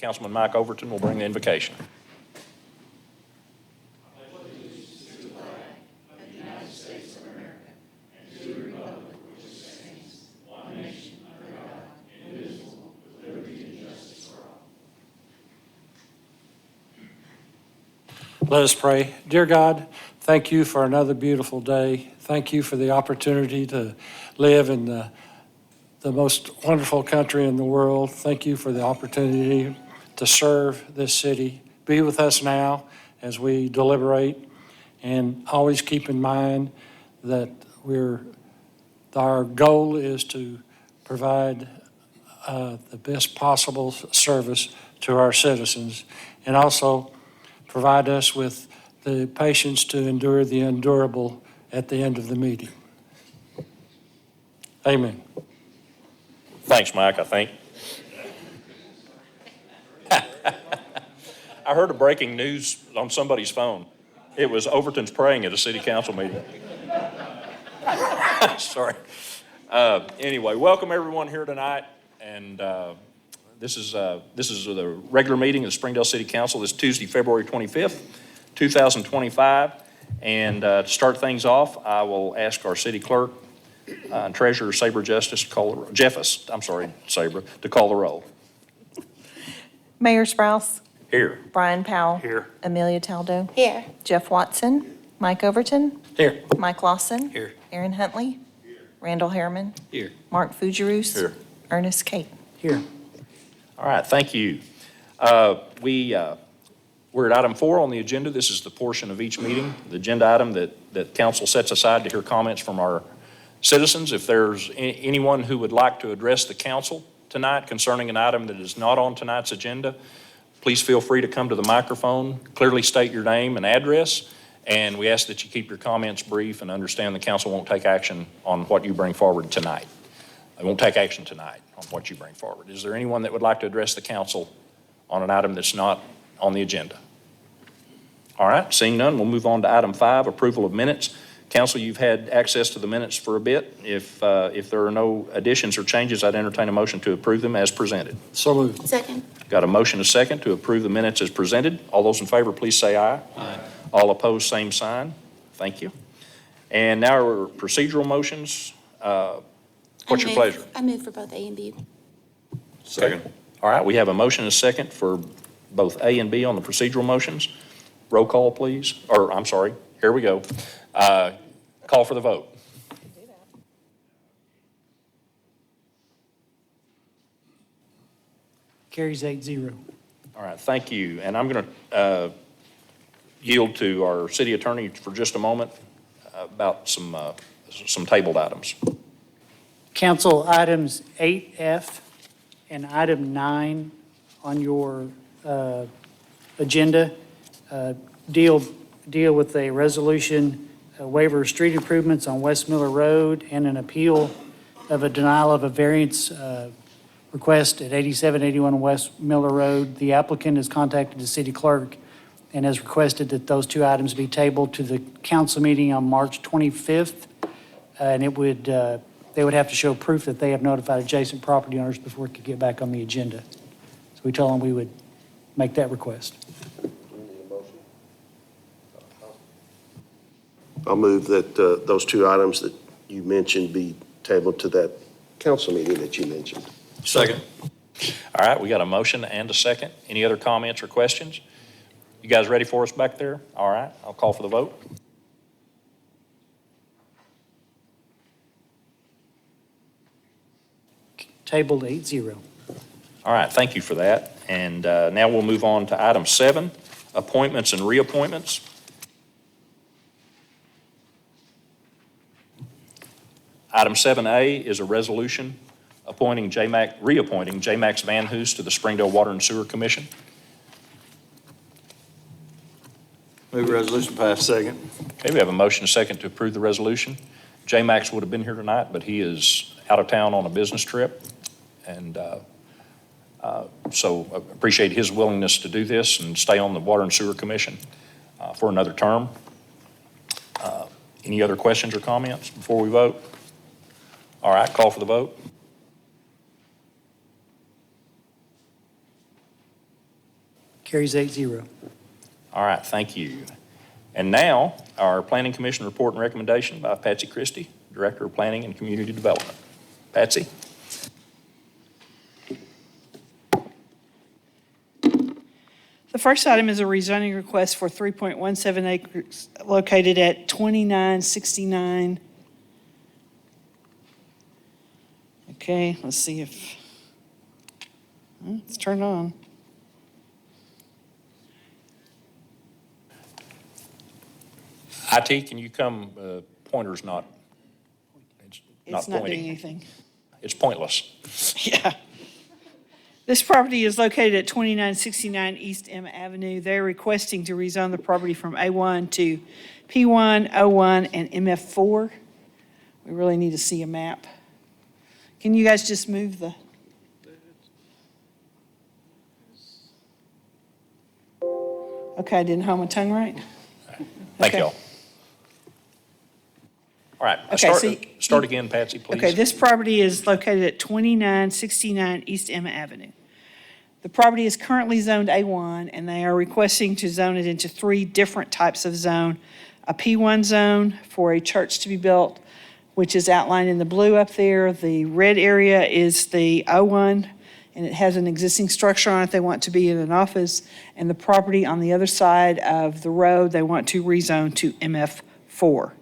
Councilman Mike Overton will bring the invocation. Let us pray. Dear God, thank you for another beautiful day. Thank you for the opportunity to live in the most wonderful country in the world. Thank you for the opportunity to serve this city. Be with us now as we deliberate, and always keep in mind that our goal is to provide the best possible service to our citizens, and also provide us with the patience to endure the endurable at the end of the meeting. Amen. Thanks, Mike, I think. I heard a breaking news on somebody's phone. It was Overton's praying at a city council meeting. Sorry. Anyway, welcome everyone here tonight, and this is the regular meeting of the Springdale City Council this Tuesday, February 25th, 2025. And to start things off, I will ask our city clerk and treasurer, Sabre Justice, to call the Jeffus, I'm sorry, Sabre, to call the roll. Mayor Sprouse. Here. Brian Powell. Here. Amelia Taldo. Here. Jeff Watson. Mike Overton. Here. Mike Lawson. Here. Aaron Huntley. Randall Harriman. Here. Mark Fugerus. Here. Ernest Kate. Here. All right, thank you. We're at item 4 on the agenda. This is the portion of each meeting, the agenda item that council sets aside to hear comments from our citizens. If there's anyone who would like to address the council tonight concerning an item that is not on tonight's agenda, please feel free to come to the microphone, clearly state your name and address, and we ask that you keep your comments brief and understand the council won't take action on what you bring forward tonight. They won't take action tonight on what you bring forward. Is there anyone that would like to address the council on an item that's not on the agenda? All right, seeing none, we'll move on to item 5, approval of minutes. Council, you've had access to the minutes for a bit. If there are no additions or changes, I'd entertain a motion to approve them as presented. So moved. Second. Got a motion, a second, to approve the minutes as presented. All those in favor, please say aye. Aye. All opposed, same sign. Thank you. And now our procedural motions. What's your pleasure? I move for both A and B. Second. All right, we have a motion and a second for both A and B on the procedural motions. Roll call, please. Or, I'm sorry, here we go. Call for the vote. Carries 8-0. All right, thank you. And I'm going to yield to our city attorney for just a moment about some tabled items. Council items 8F and item 9 on your agenda deal with a resolution, a waiver of street improvements on West Miller Road, and an appeal of a denial of a variance request at 8781 West Miller Road. The applicant has contacted the city clerk and has requested that those two items be tabled to the council meeting on March 25th. And it would, they would have to show proof that they have notified adjacent property owners before it could get back on the agenda. So we told them we would make that request. I'll move that those two items that you mentioned be tabled to that council meeting that you mentioned. Second. All right, we got a motion and a second. Any other comments or questions? You guys ready for us back there? All right, I'll call for the vote. Tabled 8-0. All right, thank you for that. And now we'll move on to item 7, appointments and reappointments. Item 7A is a resolution reappointing J. Max Van Hoos to the Springdale Water and Sewer Commission. Move resolution pass. Second. Okay, we have a motion and a second to approve the resolution. J. Max would have been here tonight, but he is out of town on a business trip. And so I appreciate his willingness to do this and stay on the Water and Sewer Commission for another term. Any other questions or comments before we vote? All right, call for the vote. Carries 8-0. All right, thank you. And now, our Planning Commission report and recommendation by Patsy Christie, Director of Planning and Community Development. Patsy? The first item is a rezoning request for 3.17 acres located at 2969. Okay, let's see if, it's turned on. IT, can you come, pointer's not, it's not It's not doing pointing. anything. It's pointless. Yeah. This property is located at 2969 East M Avenue. They're requesting to rezone the property from A1 to P1, O1, and MF4. We really need to see a map. Can you guys just move the? Okay, I didn't hold my tongue right? Thank Okay. y'all. All right, Okay, so- start again, Patsy, please. Okay, this property is located at 2969 East Emma Avenue. The property is currently zoned A1, and they are requesting to zone it into 3 different types of zone. A P1 zone for a church to be built, which is outlined in the blue up there. The red area is the O1, and it has an existing structure on it they want to be in an office. And the property on the other side of the road, they want to rezone to MF4.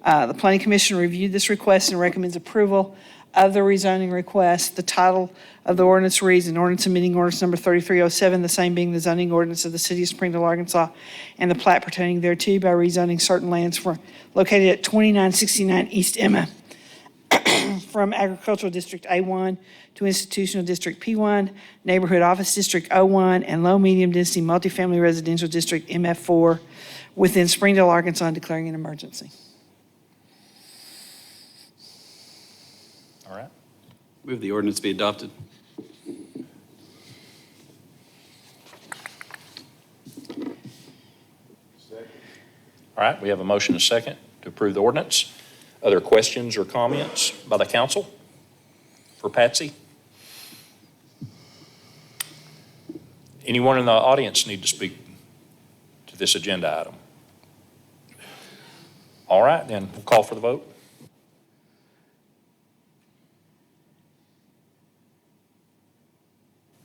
The Planning Commission reviewed this request and recommends approval of the rezoning request. The title of the ordinance reads, an ordinance amending ordinance number 3307, the same being the zoning ordinance of the city of Springdale, Arkansas, and the plat pertaining thereto by rezoning certain lands located at 2969 East Emma from Agricultural District A1 to Institutional District P1, Neighborhood Office District O1, and Low Medium Density Multifamily Residential District MF4 within Springdale, Arkansas, and declaring an emergency. All right, Move the ordinance be adopted. all right, we have a motion and a second to approve the ordinance. Other questions or comments by the council for Patsy? Anyone in the audience need to speak to this agenda item? All right, then we'll call for the vote.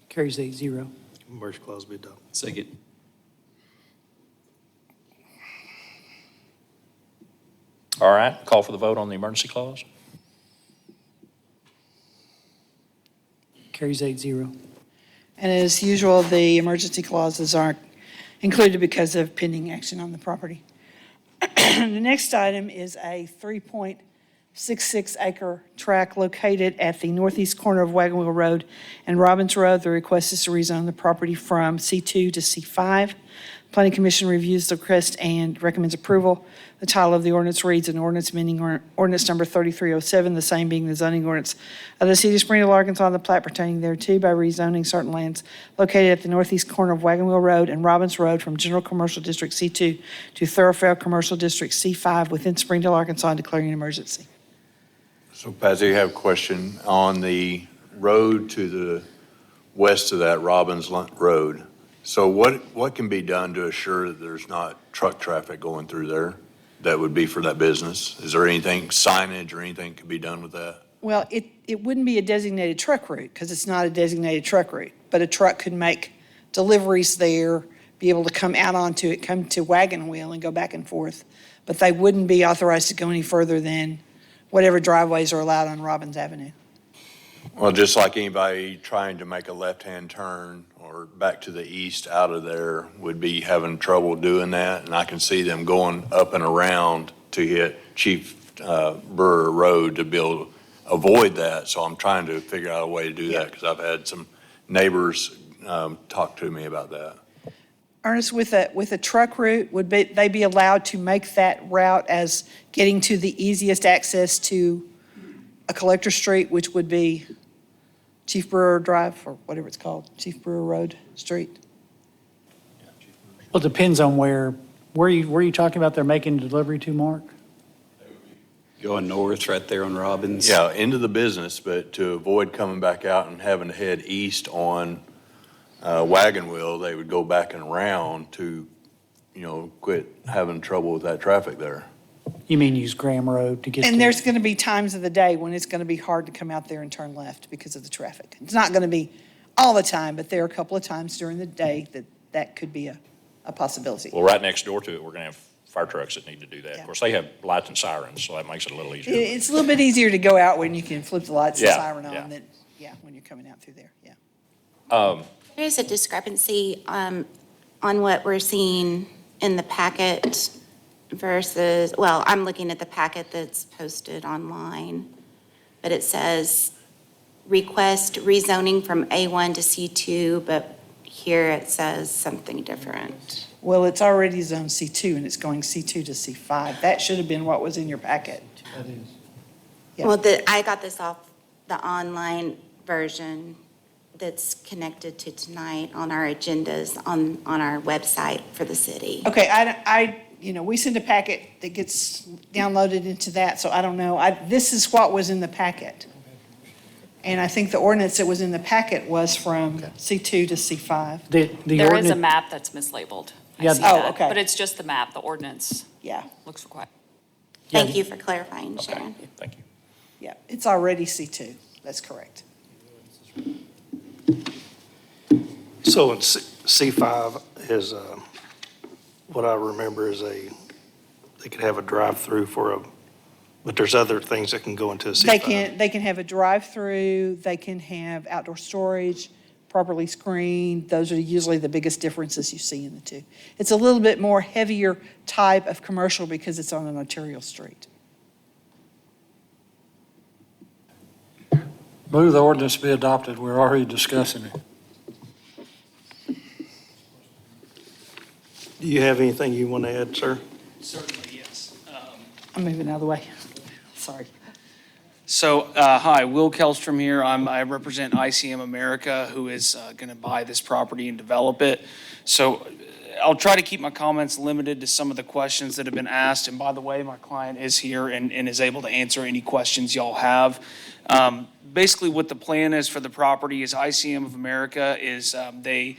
Carries 8-0. Emergency clause be adopted. Second. All right, call for the vote on the emergency clause. Carries 8-0. And as usual, the emergency clauses aren't included because of pending action on the property. The next item is a 3.66 acre tract located at the northeast corner of Wagon Wheel Road and Robbins Road. The request is to rezone the property from C2 to C5. Planning Commission reviews the request and recommends approval. The title of the ordinance reads, an ordinance amending ordinance number 3307, the same being the zoning ordinance of the city of Springdale, Arkansas, and the plat pertaining thereto by rezoning certain lands located at the northeast corner of Wagon Wheel Road and Robbins Road from General Commercial District C2 to Thoroughfare Commercial District C5 within Springdale, Arkansas, and declaring an emergency. So Patsy, I have a question. On the road to the west of that Robbins Road, so what can be done to assure that there's not truck traffic going through there that would be for that business? Is there anything, signage or anything could be done with that? Well, it wouldn't be a designated truck route because it's not a designated truck route, but a truck could make deliveries there, be able to come out onto it, come to Wagon Wheel and go back and forth. But they wouldn't be authorized to go any further than whatever driveways are allowed on Robbins Avenue. Well, just like anybody trying to make a left-hand turn or back to the east out of there would be having trouble doing that. And I can see them going up and around to hit Chief Brewer Road to be able to avoid that. So I'm trying to figure out a way to do that because I've had some neighbors talk to me about that. Ernest, with a truck route, they be allowed to make that route as getting to the easiest access to a collector street, which would be Chief Brewer Drive, or whatever it's called, Chief Brewer Road Street? Well, it depends on where are you talking about they're making the delivery to, Mark? Going north right there on Robbins. Yeah, into the business, but to avoid coming back out and having to head east on wagon wheel, they would go back and around to, quit having trouble with that traffic there. You mean use Graham Road to get to? And there's going to be times of the day when it's going to be hard to come out there and turn left because of the traffic. It's not going to be all the time, but there are a couple of times during the day that could be a possibility. Well, right next door to it, we're going to have fire trucks that need to do that. Yeah. Of course, they have lights and sirens, so that makes it a little easier. It's a little bit easier to go out when you can flip the lights and Yeah, siren yeah. on than, when you're coming out through there, yeah. There is a discrepancy on what we're seeing in the packet versus, well, I'm looking at the packet that's posted online, but it says request rezoning from A1 to C2, but here it says something different. Well, it's already zone C2 and it's going C2 to C5. That should have been what was in your packet. That is. Yeah. Well, I got this off the online version that's connected to tonight on our agendas on our website for the city. Okay, we send a packet that gets downloaded into that, so I don't know. This is what was in the packet. And I think the ordinance that was in the packet was from C2 to C5. The There is a ordinance, map that's mislabeled. I Yeah. see Oh, that. okay. But it's just the map, the ordinance Yeah, looks required. Thank you for clarifying, Okay, Sharon. thank you. yeah, it's already C2. That's correct. So in C5 is, what I remember is they could have a drive-through but there's other things that can go into a C5. They can have a drive-through, they can have outdoor storage, properly screened. Those are usually the biggest differences you see in the two. It's a little bit more heavier type of commercial because it's on an arterial street. Move the ordinance be adopted. We're already discussing it. Do you have anything you want to add, sir? Certainly, yes. I'm moving out of the way. Sorry. So, hi, Will Kellstrom here. I represent ICM America, who is going to buy this property and develop it. So I'll try to keep my comments limited to some of the questions that have been asked. And by the way, my client is here and is able to answer any questions y'all have. Basically, what the plan is for the property is ICM of America is they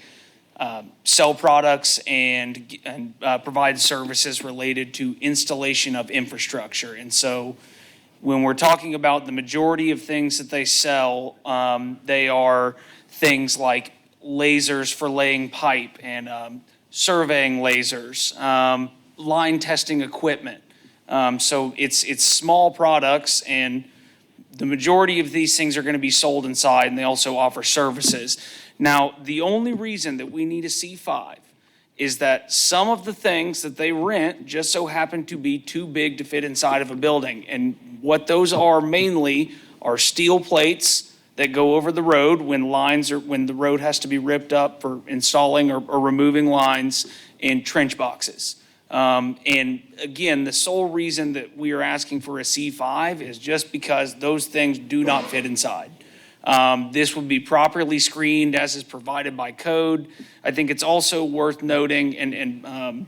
sell products and provide services related to installation of infrastructure. And so when we're talking about the majority of things that they sell, they are things like lasers for laying pipe and surveying lasers, line testing equipment. So it's small products, and the majority of these things are going to be sold inside, and they also offer services. Now, the only reason that we need a C5 is that some of the things that they rent just so happen to be too big to fit inside of a building. And what those are mainly are steel plates that go over the road when the road has to be ripped up for installing or removing lines, and trench boxes. And again, the sole reason that we are asking for a C5 is just because those things do not fit inside. This would be properly screened as is provided by code. I think it's also worth noting, and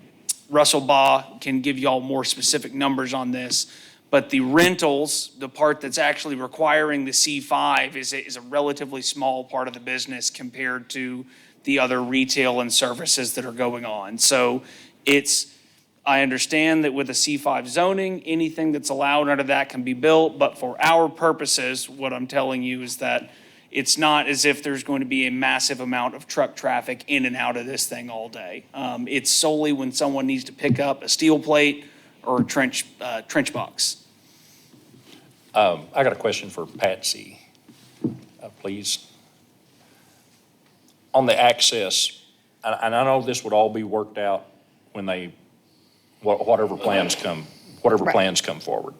Russell Baugh can give y'all more specific numbers on this, but the rentals, the part that's actually requiring the C5 is a relatively small part of the business compared to the other retail and services that are going on. So I understand that with a C5 zoning, anything that's allowed under that can be built, but for our purposes, what I'm telling you is that it's not as if there's going to be a massive amount of truck traffic in and out of this thing all day. It's solely when someone needs to pick up a steel plate or a trench box. I got a question for Patsy, please. On the access, and I know this would all be worked out when whatever plans come forward.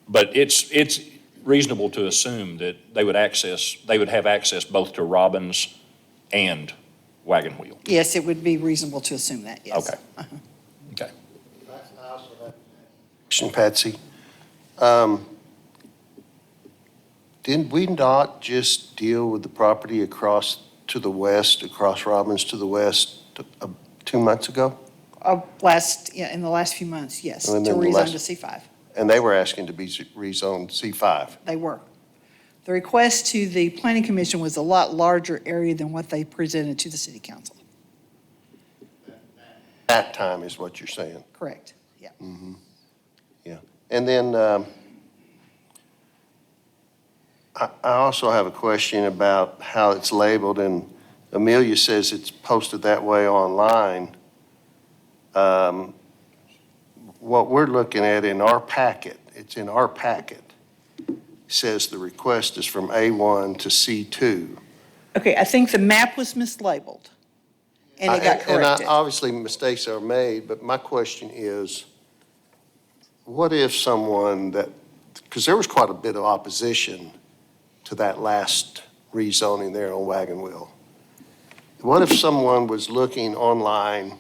But it's reasonable to assume that they would have access both to Robbins and Wagon Wheel. Yes, it would be reasonable to assume that, yes. Okay. Okay. Question, Patsy. Did we not just deal with the property across Robbins to the west 2 months ago? In the last few months, yes, to And then rezone to C5. And they were asking to be rezoned C5. They were. The request to the planning commission was a lot larger area than what they presented to the city council. That time is what you're saying. Correct, yeah. Yeah. And then I also have a question about how it's labeled, and Amelia says it's posted that way online. What we're looking at in our packet, it's in our packet, says the request is from A1 to C2. Okay, I think the map was mislabeled, and it got And corrected. obviously, mistakes are made, but my question is, what if someone that, because there was quite a bit of opposition to that last rezoning there on Wagon Wheel. What if someone was looking online,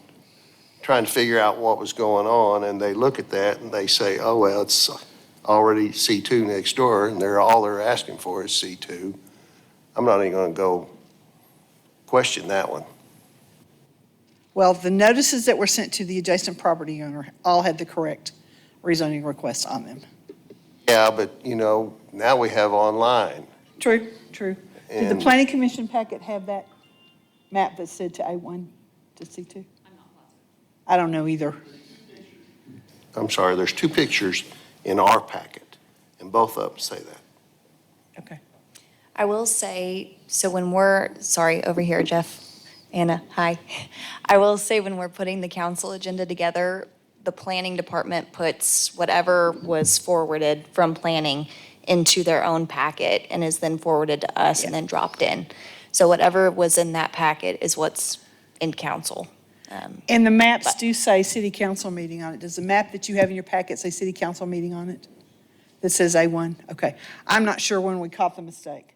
trying to figure out what was going on, and they look at that and they say, oh, well, it's already C2 next door, and all they're asking for is C2. I'm not even going to go question that one. Well, the notices that were sent to the adjacent property owner all had the correct rezoning request on them. Yeah, but, now we have online. True, true. Did the And- planning commission packet have that map that said to A1 to C2? I don't know either. I'm sorry, there's two pictures in our packet, and both of them say that. Okay. I will say, so when we're, sorry, over here, Jeff, Anna, hi. I will say when we're putting the council agenda together, the planning department puts whatever was forwarded from planning into their own packet and is then forwarded to us and then dropped in. So whatever was in that packet is what's in council. And the maps do say city council meeting on it. Does the map that you have in your packet say city council meeting on it? That says A1? Okay. I'm not sure when we caught the mistake.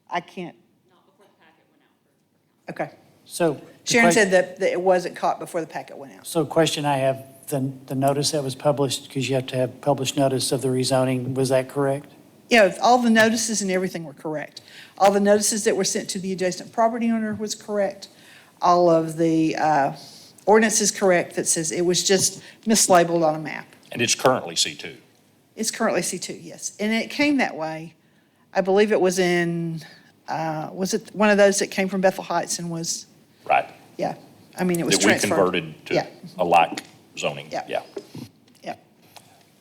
I can't. Not before the packet went out. Okay. So. the Sharon que- said that it wasn't caught before the packet went out. So question I have, the notice that was published, because you have to have published notice of the rezoning, was that correct? Yeah, all the notices and everything were correct. All the notices that were sent to the adjacent property owner was correct. All of the ordinance is correct that says it was just mislabeled on a map. And it's currently C2. It's currently C2, yes. And it came that way. I believe it was was it one of those that came from Bethel Heights and was, Right. yeah. I mean, it was That we transferred. converted Yeah. to a like zoning. Yeah. Yeah. Yeah.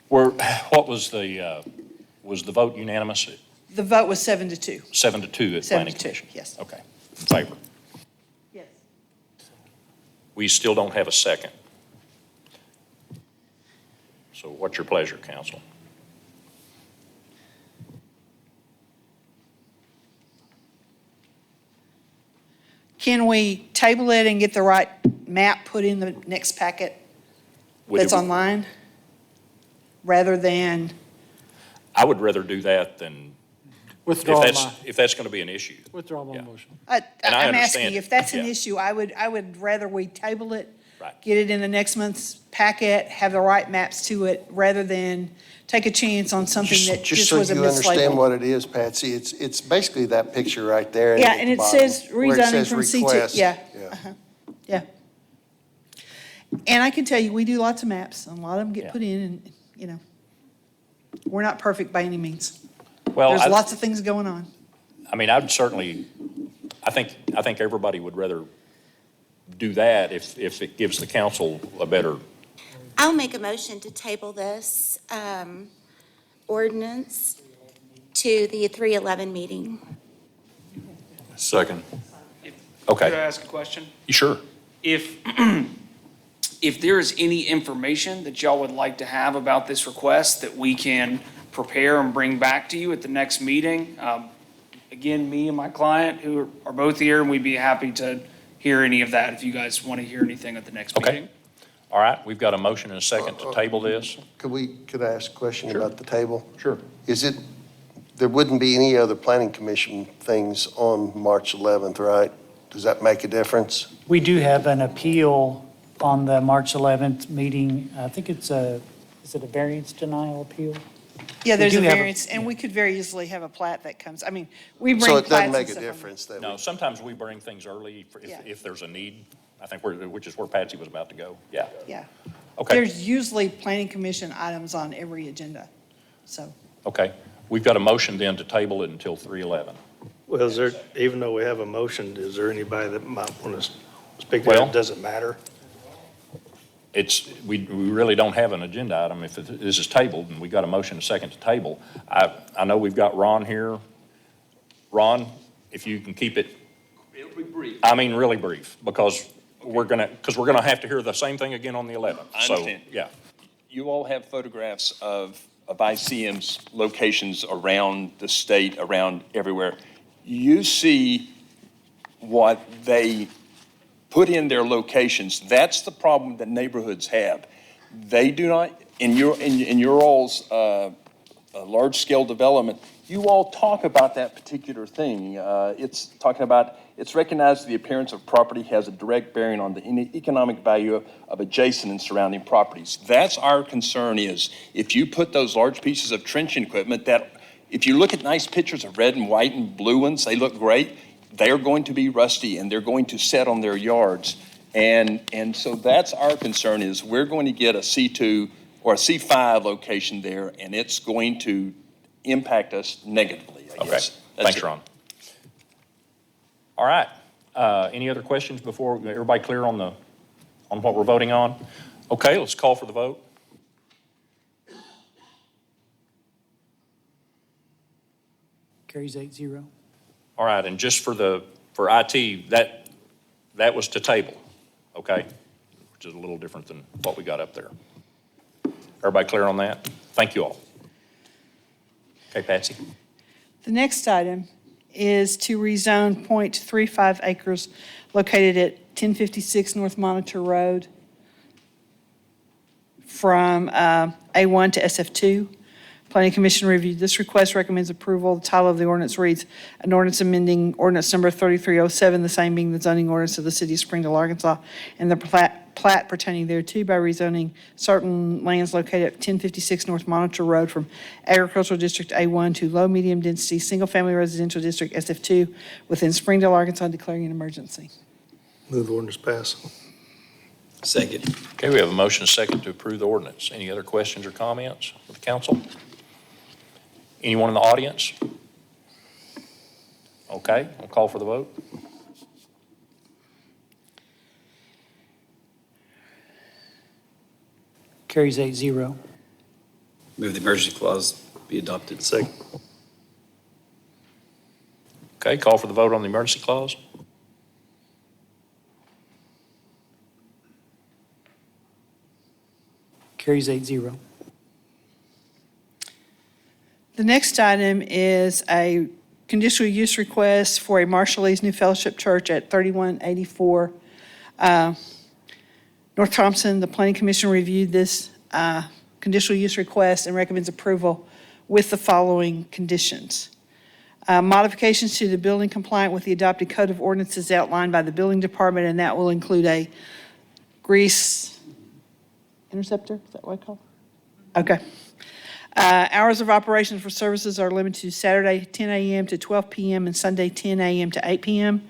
What was the vote unanimous? The vote was 7-2. 7-2 at 7-2, Planning Commission? yes. Okay, in favor. Yes. We still don't have a second. So what's your pleasure, council? Can we table it and get the right map put in the next packet Would that's it- online? Rather than, I would rather do that than, Withdraw if my that's going to be an issue. Withdraw my Yeah. motion. And I I'm understand, asking, if that's an yeah. issue, I would rather we table it. Right. Get it in the next month's packet, have the right maps to it, rather than take a chance on something that just so was a you understand mislabel. what it is, Patsy, it's basically that picture right there. Yeah, at the and it bottom, says where it rezoning says from C2, request. yeah. Yeah. And I can tell you, we do lots of maps, and a lot of them Yeah. get put in, and, we're not perfect by any means. Well, There's lots of things going on. I mean, I'd certainly, I think everybody would rather do that if it gives the council a better, I'll make a motion to table this ordinance to the 3/11 meeting. Second. okay, Could I ask a question? you sure? If, if there is any information that y'all would like to have about this request that we can prepare and bring back to you at the next meeting, again, me and my client who are both here, and we'd be happy to hear any of that if you guys want to hear anything at the next Okay. meeting. All right, we've got a motion and a second to table this. Could I ask a question Sure. about the table? Sure. There wouldn't be any other planning commission things on March 11th, right? Does that make a difference? We do have an appeal on the March 11th meeting. I think is it a variance denial appeal? Yeah, there's do a have a- variance, and we could very easily have a plat that comes, we bring So it plats doesn't and make a stuff on. difference that No, sometimes we bring things early Yeah. if there's a need, I think, which is where Patsy was about to go. Yeah. Yeah. Okay, There's usually planning commission items on every agenda, so. okay. We've got a motion then to table it until 3:11. Well, is there, even though we have a motion, is there anybody that might want to speak to Well- that? Does it matter? We really don't have an agenda item if this is tabled, and we got a motion a second to table. I know we've got Ron here. Ron, if you can keep it. It'll be brief. I mean, really brief, because we're gonna have to hear the same thing again on the 11th. I understand. So, yeah. You all have photographs of ICM's locations around the state, around everywhere. You see what they put in their locations. That's the problem that neighborhoods have. They do not, in your all's large-scale development, you all talk about that particular thing. It's talking about, it's recognized the appearance of property has a direct bearing on the economic value of adjacent and surrounding properties. That's our concern is, if you put those large pieces of trenching equipment that, if you look at nice pictures of red and white and blue ones, they look great. They're going to be rusty and they're going to set on their yards. And so that's our concern is we're going to get a C2 or a C5 location there, and it's going to impact us negatively, I Okay, guess. That's thanks, it. Ron. All right, any other questions before, everybody clear on what we're voting on? Okay, let's call for the vote. Carries 8-0. All right, and just for IT, that was to table, okay? Which is a little different than what we got up there. Everybody clear on that? Thank you all. Okay, Patsy? The next item is to rezone .35 acres located at 1056 North Monitor Road from A1 to SF2. Planning Commission reviewed this request, recommends approval. The title of the ordinance reads, an ordinance amending ordinance number 3307, the same being the zoning ordinance of the city of Springdale, Arkansas, and the plat pertaining thereto by rezoning certain lands located at 1056 North Monitor Road from Agricultural District A1 to Low Medium Density Single Family Residential District SF2 within Springdale, Arkansas, declaring an emergency. Move the ordinance pass. Second. Okay, we have a motion and a second to approve the ordinance. Any other questions or comments from the council? Anyone in the audience? Okay, I'll call for the vote. Carries 8-0. Move the emergency clause be adopted. Second. Okay, call for the vote on the emergency clause. Carries 8-0. The next item is a conditional use request for a Marshallese New Fellowship Church at 3184 North Thompson. The Planning Commission reviewed this conditional use request and recommends approval with the following conditions. Modifications to the building compliant with the adopted code of ordinances outlined by the building department, and that will include a grease interceptor, is that what I call it? Okay. Hours of operation for services are limited to Saturday 10 a.m. to 12 p.m. and Sunday 10 a.m. to 8 p.m.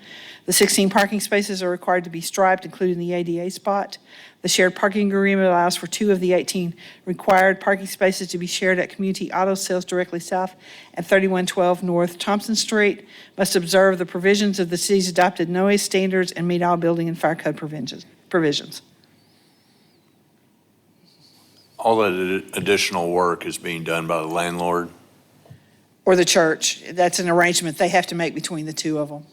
The 16 parking spaces are required to be striped, including the ADA spot. The shared parking agreement allows for 2 of the 18 required parking spaces to be shared at Community Auto Sales directly south at 3112 North Thompson Street. Must observe the provisions of the city's adopted noise standards and meet all building and fire code provisions. All that additional work is being done by the landlord. Or the church. That's an arrangement they have to make between the two of them.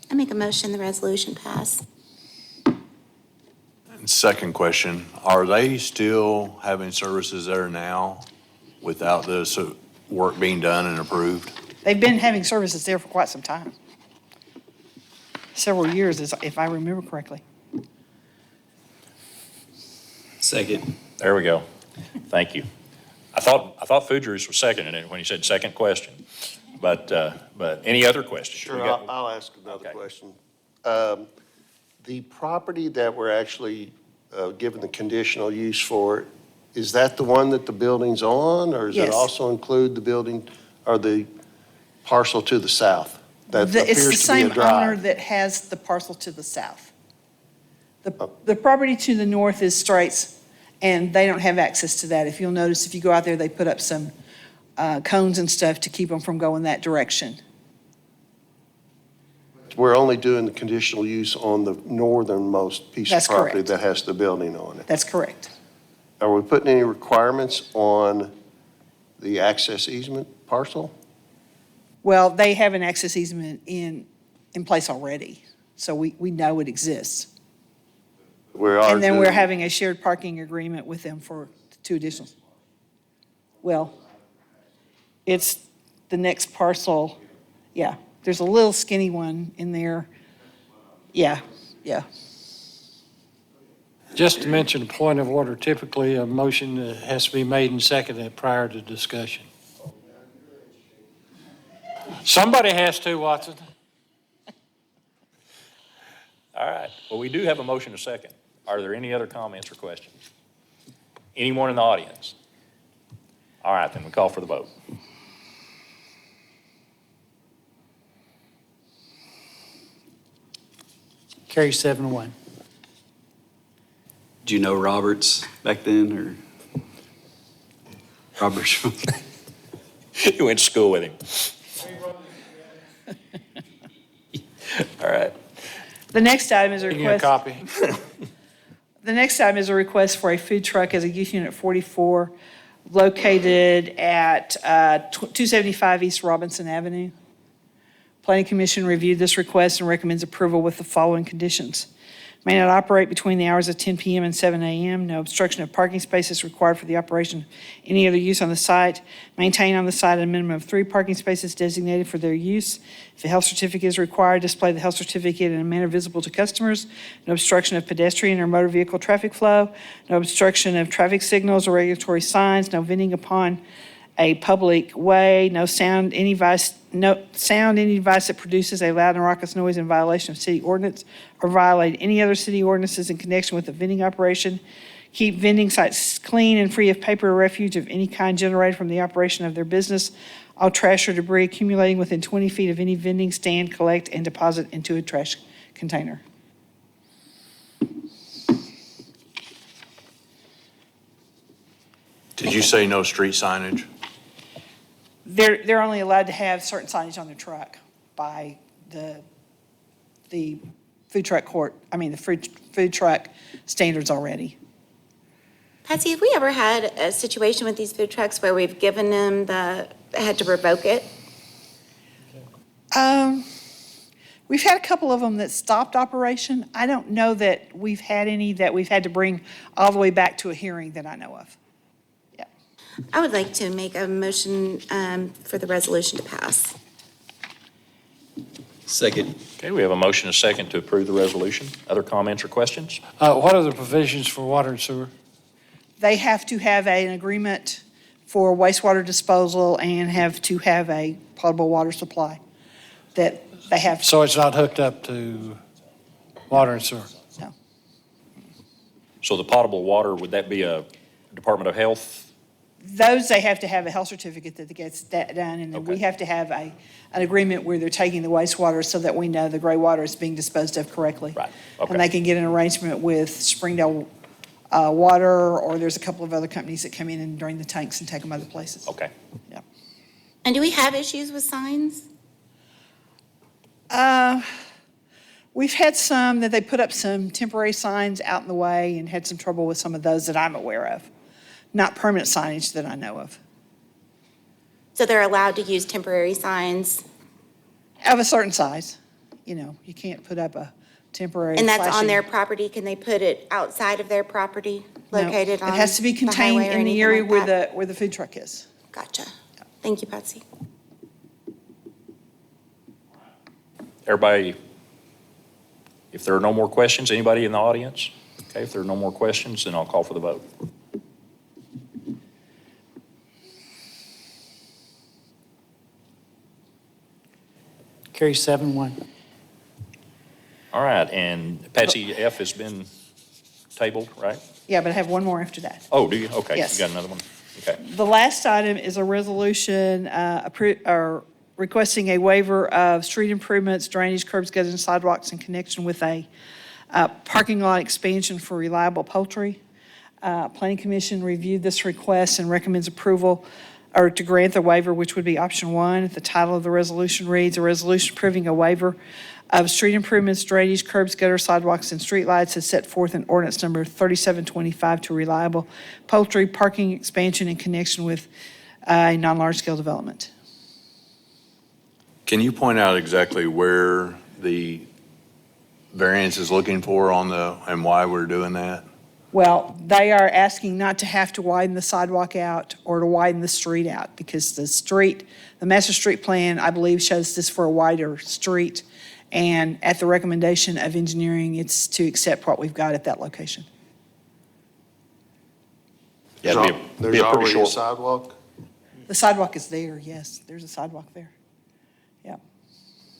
I make a motion the resolution pass. And second question, are they still having services there now without this work being done and approved? They've been having services there for quite some time. Several years, if I remember correctly. Second. There we go. Thank you. I thought Fujirus was seconding it when he said second question. But any other questions? Sure, We got- I'll ask another Okay. question. The property that we're actually given the conditional use for, is that the one that the building's on? Or does it Yes. also include the building or the parcel to the south? That It's the appears to be a same owner drive. that has the parcel to the south. The property to the north is Straits, And they don't have access to that. If you'll notice, if you go out there, they put up some cones and stuff to keep them from going that direction. We're only doing the conditional use on the northernmost piece of That's property correct. that has the building on it. That's correct. Are we putting any requirements on the access easement parcel? Well, they have an access easement in place already, so we know it exists. And then we're having a shared parking agreement with them for 2 additional. Well, it's the next parcel, yeah. There's a little skinny one in there. Yeah, yeah. Just to mention a point of order, typically a motion has to be made and seconded prior to discussion. Somebody has to, Watson. All right, well, we do have a motion to second. Are there any other comments or questions? Anyone in the audience? All right, then we call for the vote. Carrie 7-1. Did you know Roberts back then, or? Roberts? You went to school with him. All right. The next item is a Give me a request. copy. The next item is a request for a food truck as a use unit 44 located at 275 East Robinson Avenue. Planning Commission reviewed this request and recommends approval with the following conditions. May not operate between the hours of 10 p.m. and 7 a.m. No obstruction of parking spaces required for the operation of any other use on the site. Maintain on the site a minimum of 3 parking spaces designated for their use. If a health certificate is required, display the health certificate in a manner visible to customers. No obstruction of pedestrian or motor vehicle traffic flow. No obstruction of traffic signals or regulatory signs. No vending upon a public way. No sound any device that produces a loud and raucous noise in violation of city ordinance or violate any other city ordinances in connection with the vending operation. Keep vending sites clean and free of paper or refuse of any kind generated from the operation of their business. All trash or debris accumulating within 20 feet of any vending stand, collect and deposit into a trash container. Did you say no street signage? They're only allowed to have certain signage on their truck by the food truck food truck standards already. Patsy, have we ever had a situation with these food trucks where we've given them had to revoke it? We've had a couple of them that stopped operation. I don't know that we've had any that we've had to bring all the way back to a hearing that I know of. I would like to make a motion for the resolution to pass. Second. Okay, we have a motion and a second to approve the resolution. Other comments or questions? What are the provisions for water and sewer? They have to have an agreement for wastewater disposal and have to have a potable water supply that they have. So it's not hooked up to water and sewer? No. So the potable water, would that be a Department of Health? Those, they have to have a health certificate that gets that done, and then we Okay. have to have an agreement where they're taking the wastewater so that we know the gray water is being disposed of correctly. Right, okay. And they can get an arrangement with Springdale Water, or there's a couple of other companies that come in and drain the tanks and take them other places. Okay. Yeah. And do we have issues with signs? We've had some that they put up some temporary signs out in the way and had some trouble with some of those that I'm aware of. Not permanent signage that I know of. So they're allowed to use temporary signs? Of a certain size. You know, you can't put up a temporary And that's on flashing- their property? Can they put it outside of their property, No, located on it has to be the contained highway or in the anything area like that? where the food truck is. Gotcha. Thank you, Patsy. Everybody, if there are no more questions, anybody in the audience? Okay, if there are no more questions, then I'll call for the vote. Carrie 7-1. All right, and Patsy, F has been tabled, right? Yeah, but I have one more after that. Oh, do you? Okay, Yes. you got another one? Okay. The last item is a resolution requesting a waiver of street improvements, drainage, curbs, gutters, and sidewalks in connection with a parking lot expansion for Reliable Poultry. Planning Commission reviewed this request and recommends approval or to grant the waiver, which would be option one. The title of the resolution reads, "A resolution approving a waiver of street improvements, drainage, curbs, gutter, sidewalks, and streetlights as set forth in ordinance number 3725 to reliable poultry parking expansion in connection with a non-large-scale development." Can you point out exactly where the variance is looking for on and why we're doing that? Well, they are asking not to have to widen the sidewalk out or to widen the street out because the master street plan, I believe, shows this for a wider street. And at the recommendation of engineering, it's to accept what we've got at that location. Yeah, it'd be a There's pretty already a short. sidewalk? The sidewalk is there, yes, there's a sidewalk there. Yeah.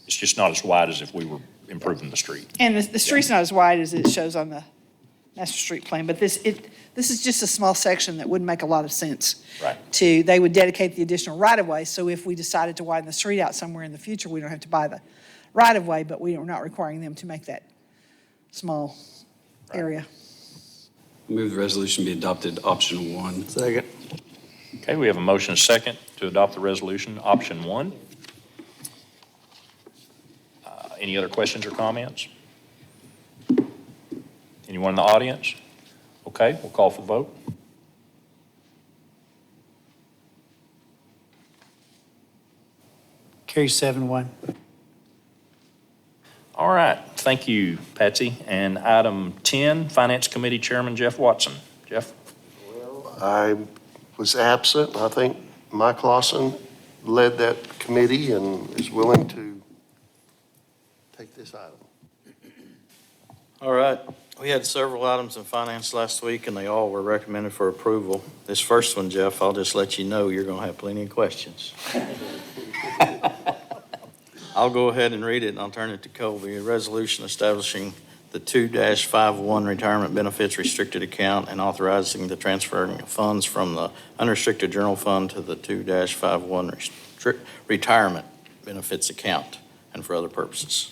It's just not as wide as if we were improving the street. And the street's not as wide as it shows on the master street plan, but this is just a small section that wouldn't make a lot of sense. Right. They would dedicate the additional right-of-way, so if we decided to widen the street out somewhere in the future, we don't have to buy the right-of-way, but we are not requiring them to make that small area. Move the resolution be adopted, option one. Second. Okay, we have a motion and a second to adopt the resolution, option one. Any other questions or comments? Anyone in the audience? Okay, we'll call for the vote. Carry 7-1. All right, thank you, Patsy. And item 10, Finance Committee Chairman Jeff Watson. Jeff? I was absent. I think Mike Lawson led that committee and is willing to take this item. All right, we had several items in finance last week, and they all were recommended for approval. This first one, Jeff, I'll just let you know you're going to have plenty of questions. I'll go ahead and read it, and I'll turn it to Colby. A resolution establishing the 2-51 retirement benefits restricted account and authorizing the transferring of funds from the unrestricted general fund to the 2-51 retirement benefits account and for other purposes.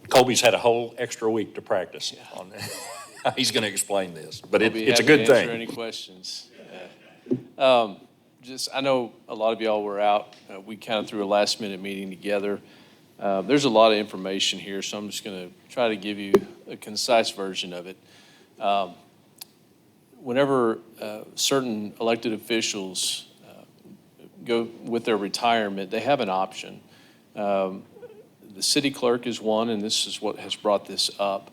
Colby's had a whole extra week to practice on that. He's going to explain this, but I'll be it's a happy good to answer thing. any questions. I know a lot of y'all were out. We kind of threw a last-minute meeting together. There's a lot of information here, so I'm just going to try to give you a concise version of it. Whenever certain elected officials go with their retirement, they have an option. The city clerk is one, and this is what has brought this up.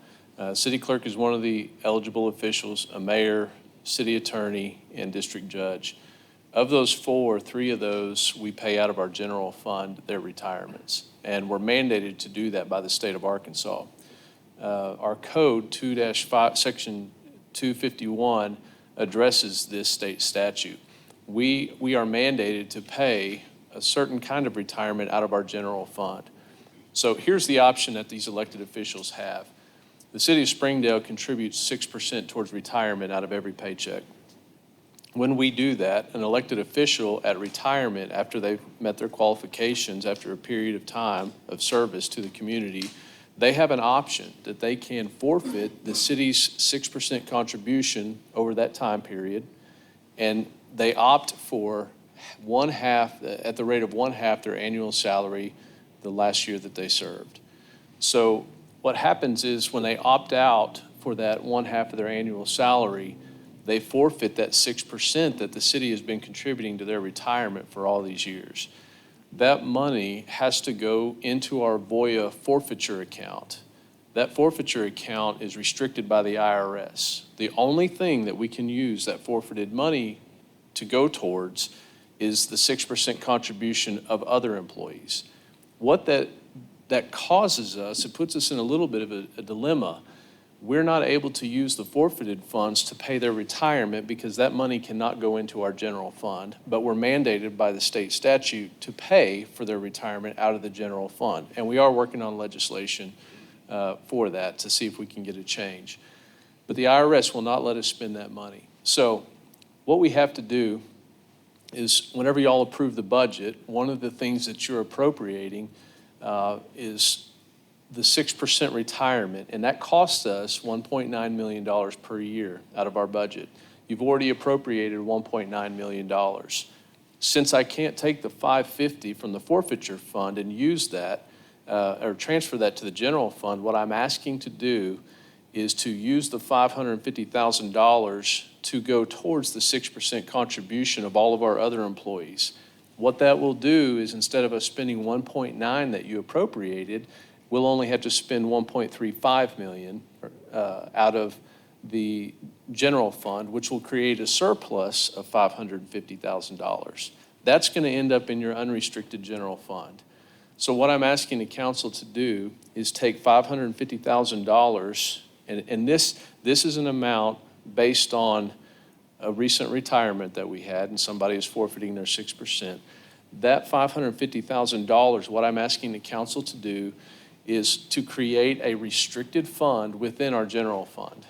City clerk is one of the eligible officials, a mayor, city attorney, and district judge. Of those four, three of those we pay out of our general fund their retirements, and we're mandated to do that by the state of Arkansas. Our code 2-5, section 251 addresses this state statute. We are mandated to pay a certain kind of retirement out of our general fund. So here's the option that these elected officials have. The city of Springdale contributes 6% towards retirement out of every paycheck. When we do that, an elected official at retirement, after they've met their qualifications, after a period of time of service to the community, they have an option that they can forfeit the city's 6% contribution over that time period, and they opt for at the rate of 1/2 their annual salary the last year that they served. So what happens is when they opt out for that 1/2 of their annual salary, they forfeit that 6% that the city has been contributing to their retirement for all these years. That money has to go into our VOIA forfeiture account. That forfeiture account is restricted by the IRS. The only thing that we can use that forfeited money to go towards is the 6% contribution of other employees. What that causes us, it puts us in a little bit of a dilemma. We're not able to use the forfeited funds to pay their retirement because that money cannot go into our general fund, but we're mandated by the state statute to pay for their retirement out of the general fund. And we are working on legislation for that to see if we can get a change. But the IRS will not let us spend that money. So what we have to do is whenever y'all approve the budget, one of the things that you're appropriating is the 6% retirement, and that costs us $1.9 million per year out of our budget. You've already appropriated $1.9 million. Since I can't take the 550 from the forfeiture fund and use that, or transfer that to the general fund, what I'm asking to do is to use the $550,000 to go towards the 6% contribution of all of our other employees. What that will do is, instead of us spending 1.9 that you appropriated, we'll only have to spend 1.35 million out of the general fund, which will create a surplus of $550,000. That's going to end up in your unrestricted general fund. So what I'm asking the council to do is take $550,000, and this is an amount based on a recent retirement that we had, and somebody is forfeiting their 6%. That $550,000, what I'm asking the council to do is to create a restricted fund within our general fund.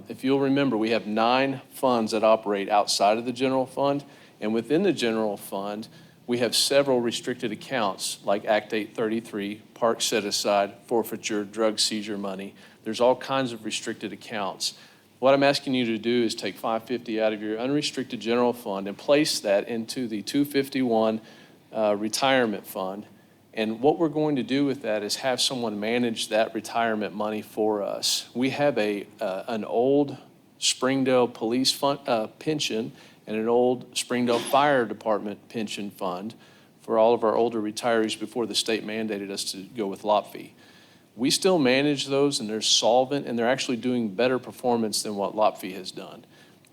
If you'll remember, we have 9 funds that operate outside of the general fund, and within the general fund, we have several restricted accounts like Act 833, park set aside, forfeiture, drug seizure money. There's all kinds of restricted accounts. What I'm asking you to do is take $550 out of your unrestricted general fund and place that into the 251 retirement fund. And what we're going to do with that is have someone manage that retirement money for us. We have an old Springdale Police fund, pension, and an old Springdale Fire Department pension fund for all of our older retirees before the state mandated us to go with LOPFI. We still manage those, and they're solvent, and they're actually doing better performance than what LOPFI has done.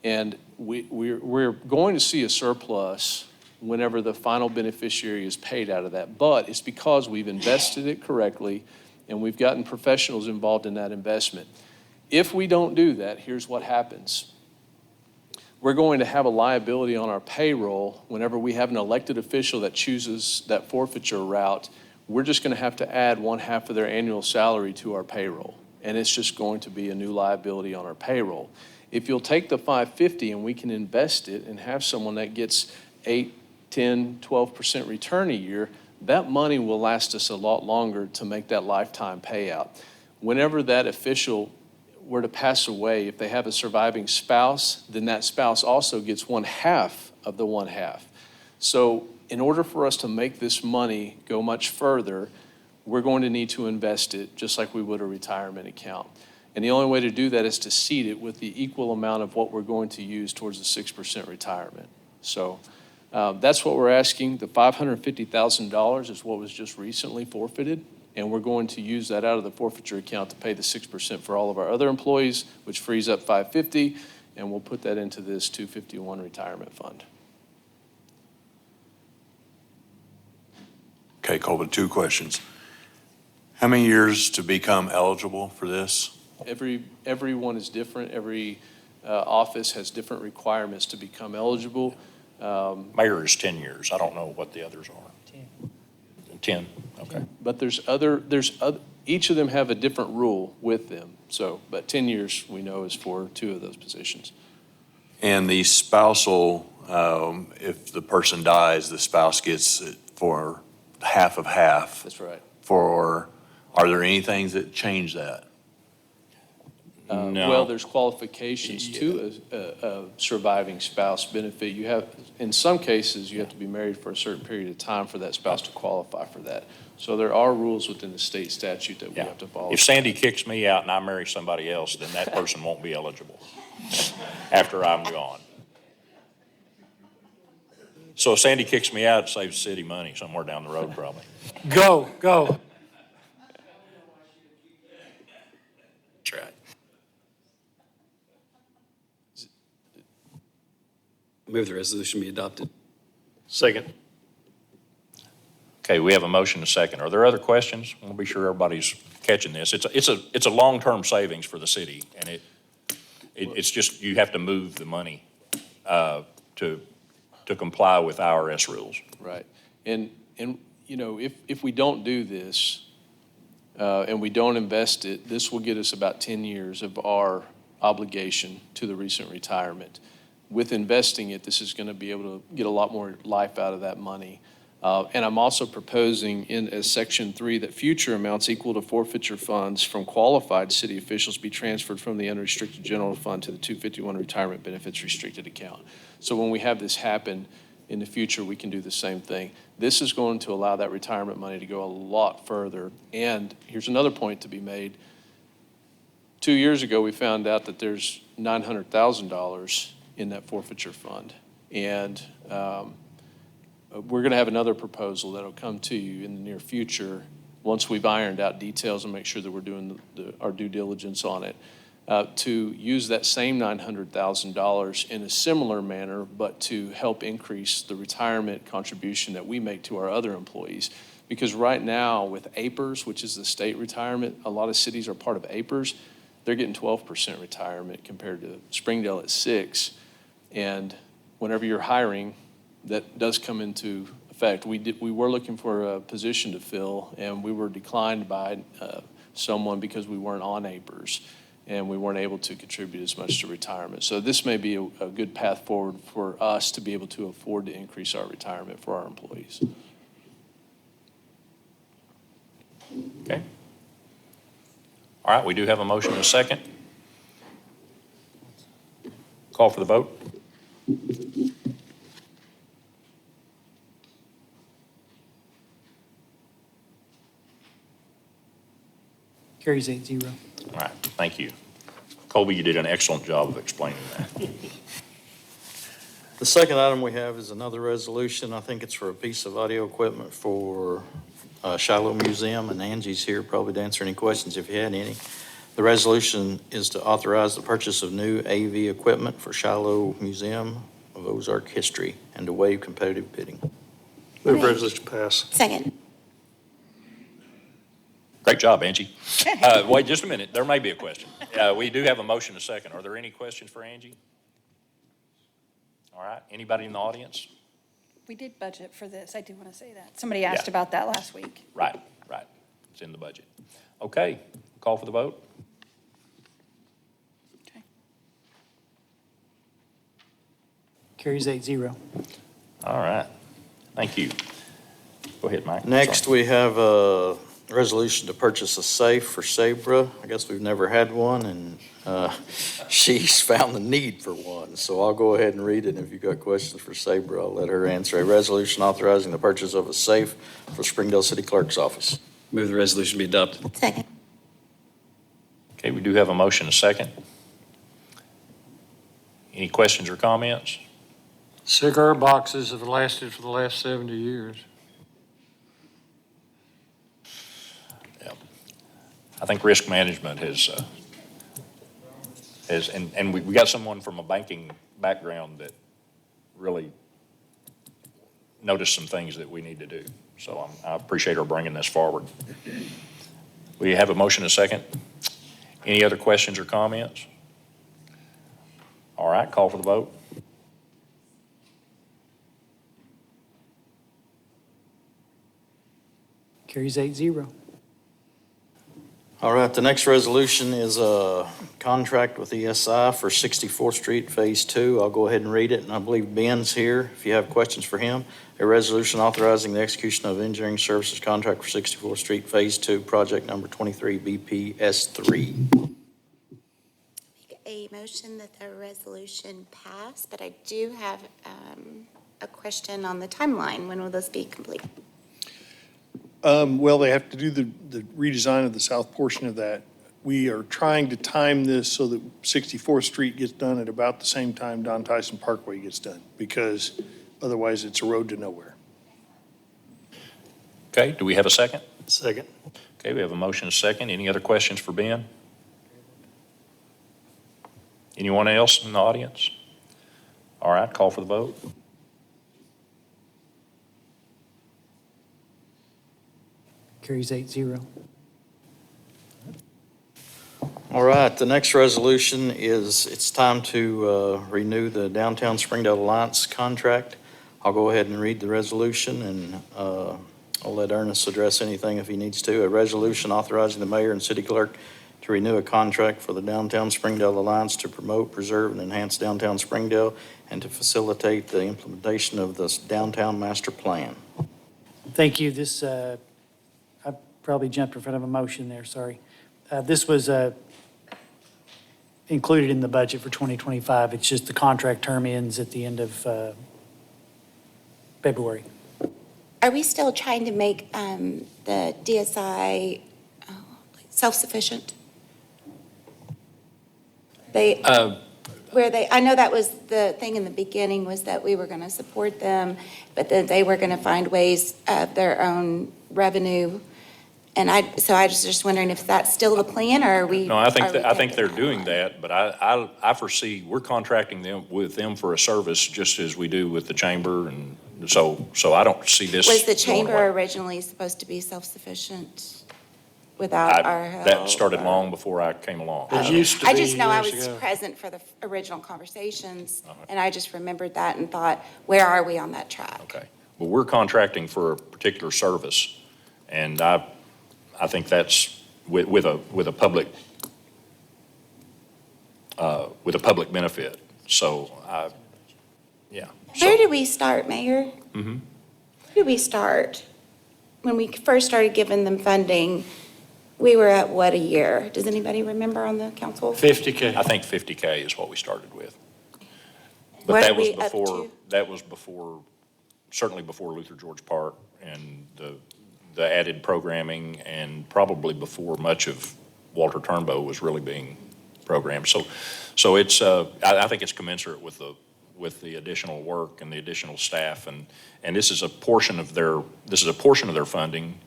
And we're going to see a surplus whenever the final beneficiary is paid out of that. But it's because we've invested it correctly, and we've gotten professionals involved in that investment. If we don't do that, here's what happens. We're going to have a liability on our payroll whenever we have an elected official that chooses that forfeiture route. We're just going to have to add 1/2 of their annual salary to our payroll, and it's just going to be a new liability on our payroll. If you'll take the $550 and we can invest it and have someone that gets 8, 10, 12% return a year, that money will last us a lot longer to make that lifetime payout. Whenever that official were to pass away, if they have a surviving spouse, then that spouse also gets 1/2 of the 1/2. So in order for us to make this money go much further, we're going to need to invest it just like we would a retirement account. And the only way to do that is to seed it with the equal amount of what we're going to use towards the 6% retirement. So that's what we're asking. The $550,000 is what was just recently forfeited, and we're going to use that out of the forfeiture account to pay the 6% for all of our other employees, which frees up $550, and we'll put that into this 251 retirement fund. Okay, Colvin, 2 questions. How many years to become eligible for this? Everyone is different. Every office has different requirements to become eligible. Mayor is 10 years. I don't know what the others are. 10, okay. But each of them have a different rule with them. So, but 10 years we know is for 2 of those positions. And the spousal, if the person dies, the spouse gets it for half of half. That's right. Are there any things that change that? No. Well, there's qualifications to a surviving spouse benefit. You have, in some cases, you have to be married for a certain period of time for that spouse to qualify for that. So there are rules within the state statute that we have to follow. If Sandy kicks me out and I marry somebody else, then that person won't be eligible after I'm gone. So if Sandy kicks me out, it saves the city money somewhere down the road probably. Go. That's right. Move the resolution be adopted. Second. Okay, we have a motion and a second. Are there other questions? I want to be sure everybody's catching this. It's a long-term savings for the city, and it's just, you have to move the money to comply with IRS rules. Right. And you know, if we don't do this and we don't invest it, this will get us about 10 years of our obligation to the recent retirement. With investing it, this is going to be able to get a lot more life out of that money. And I'm also proposing in as Section 3 that future amounts equal to forfeiture funds from qualified city officials be transferred from the unrestricted general fund to the 251 retirement benefits restricted account. So when we have this happen in the future, we can do the same thing. This is going to allow that retirement money to go a lot further. And here's another point to be made. 2 years ago, we found out that there's $900,000 in that forfeiture fund. And we're going to have another proposal that'll come to you in the near future once we've ironed out details and make sure that we're doing our due diligence on it, to use that same $900,000 in a similar manner, but to help increase the retirement contribution that we make to our other employees. Because right now with APERS, which is the state retirement, a lot of cities are part of APERS. They're getting 12% retirement compared to Springdale at 6%. And whenever you're hiring, that does come into effect. We were looking for a position to fill, and we were declined by someone because we weren't on APERS, and we weren't able to contribute as much to retirement. So this may be a good path forward for us to be able to afford to increase our retirement for our employees. Okay. All right, we do have a motion and a second. Call for the vote. Carries 8-0. All right, thank you. Colby, you did an excellent job of explaining that. The second item we have is another resolution. I think it's for a piece of audio equipment for Shiloh Museum, and Angie's here probably to answer any questions if you had any. The resolution is to authorize the purchase of new AV equipment for Shiloh Museum of Ozark History and to waive competitive bidding. Move resolution pass. Second. Great job, Angie. Wait just a minute, there may be a question. We do have a motion and a second. Are there any questions for Angie? All right, anybody in the audience? We did budget for this, I do want to say that. Somebody asked Yeah. about that last week. Right, it's in the budget. Okay, call for the vote. Carries 8-0. All right, thank you. Go ahead, Mike. Next, Sorry. we have a resolution to purchase a safe for Sabra. I guess we've never had one, and she's found the need for one. So I'll go ahead and read it. If you've got questions for Sabra, I'll let her answer. A resolution authorizing the purchase of a safe for Springdale City Clerk's office. Move the resolution be adopted. Second. Okay, we do have a motion and a second. Any questions or comments? Cigar boxes have lasted for the last 70 years. I think risk management and we got someone from a banking background that really noticed some things that we need to do. So I appreciate her bringing this forward. We have a motion and a second. Any other questions or comments? All right, call for the vote. Carries 8-0. All right, the next resolution is a contract with ESI for 64th Street Phase 2. I'll go ahead and read it, and I believe Ben's here if you have questions for him. A resolution authorizing the execution of engineering services contract for 64th Street Phase 2, project number 23 BPS3. A motion that the resolution pass, but I do have a question on the timeline. When will this be complete? Well, they have to do the redesign of the south portion of that. We are trying to time this so that 64th Street gets done at about the same time Don Tyson Parkway gets done, because otherwise it's a road to nowhere. Okay, do we have a second? Second. Okay, we have a motion and a second. Any other questions for Ben? Anyone else in the audience? All right, call for the vote. Carries 8-0. All right, the next resolution is it's time to renew the Downtown Springdale Alliance contract. I'll go ahead and read the resolution, and I'll let Ernest address anything if he needs to. A resolution authorizing the mayor and city clerk to renew a contract for the Downtown Springdale Alliance to promote, preserve, and enhance downtown Springdale and to facilitate the implementation of this downtown master plan. Thank you. This, I probably jumped in front of a motion there, sorry. This was included in the budget for 2025. It's just the contract term ends at the end of February. Are we still trying to make the DSI self-sufficient? I know that was the thing in the beginning, was that we were going to support them, but then they were going to find ways of their own revenue. And so I was just wondering if that's still the plan, or are we? No, I think, are we I think they're thinking doing that, but I foresee, we're contracting with them for a service just as we do with the chamber, and so I don't see this Was the going chamber away. originally supposed to be self-sufficient without our help? That started long before I came along. It used to I be just know I years was ago. present for the original conversations, and I just remembered that and thought, where are we on that track? Okay. Well, we're contracting for a particular service, and I think that's with a public benefit. So, yeah. Where did we start, Mayor? Mm-hmm. Where did we start? When we first started giving them funding, we were at what, a year? Does anybody remember on the council? 50K. I think 50K is what we started with. What But are that was we up before, to? that was before, certainly before Luther George Park and the added programming, and probably before much of Walter Turnbow was really being programmed. So it's, I think it's commensurate with the additional work and the additional staff, and this is a portion of their funding,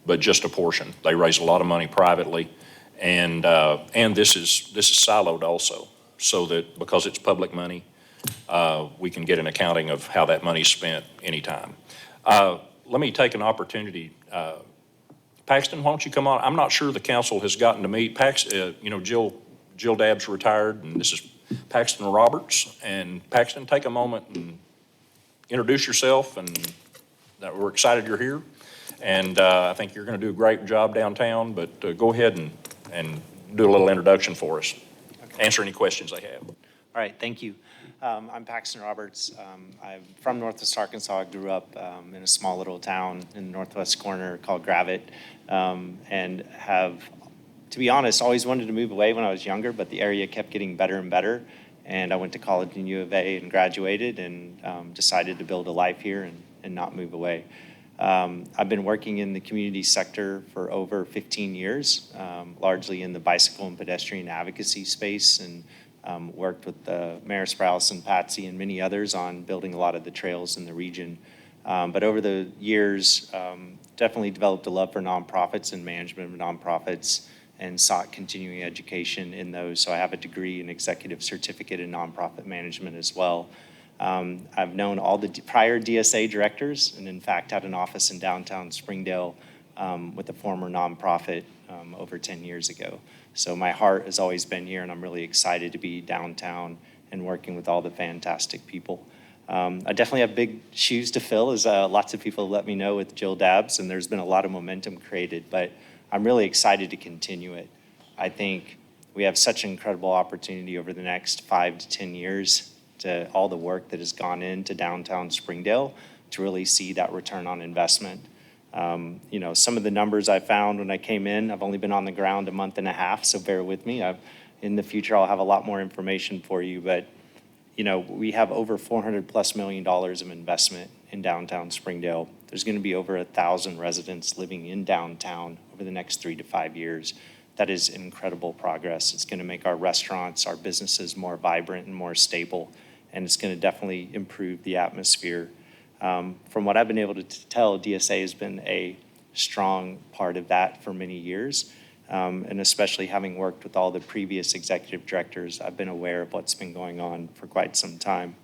but just a portion. They raise a lot of money privately, and this is siloed also, so that because it's public money, we can get an accounting of how that money's spent anytime. Let me take an opportunity. Paxton, why don't you come on? I'm not sure the council has gotten to meet Jill Dabbs retired, and this is Paxton Roberts. And Paxton, take a moment and introduce yourself, and that we're excited you're here. And I think you're going to do a great job downtown, but go ahead and do a little introduction for us. Answer any questions they have. All right, thank you. I'm Paxton Roberts. I'm from Northwest Arkansas. I grew up in a small little town in the northwest corner called Gravette, and have, to be honest, always wanted to move away when I was younger, but the area kept getting better and better. And I went to college in U of A and graduated, and decided to build a life here and not move away. I've been working in the community sector for over 15 years, largely in the bicycle and pedestrian advocacy space, and worked with Mayor Sprouse and Patsy and many others on building a lot of the trails in the region. But over the years, definitely developed a love for nonprofits and management of nonprofits, and sought continuing education in those. So I have a degree and executive certificate in nonprofit management as well. I've known all the prior DSA directors, and in fact had an office in downtown Springdale with a former nonprofit over 10 years ago. So my heart has always been here, and I'm really excited to be downtown and working with all the fantastic people. I definitely have big shoes to fill, as lots of people let me know with Jill Dabbs, and there's been a lot of momentum created, but I'm really excited to continue it. I think we have such an incredible opportunity over the next 5 to 10 years to all the work that has gone into downtown Springdale to really see that return on investment. Some of the numbers I found when I came in, I've only been on the ground a month and a half, so bear with me. In the future, I'll have a lot more information for you, but we have over $400+ million of investment in downtown Springdale. There's going to be over 1,000 residents living in downtown over the next 3 to 5 years. That is incredible progress. It's going to make our restaurants, our businesses more vibrant and more stable, and it's going to definitely improve the atmosphere. From what I've been able to tell, DSA has been a strong part of that for many years, and especially having worked with all the previous executive directors, I've been aware of what's been going on for quite some time.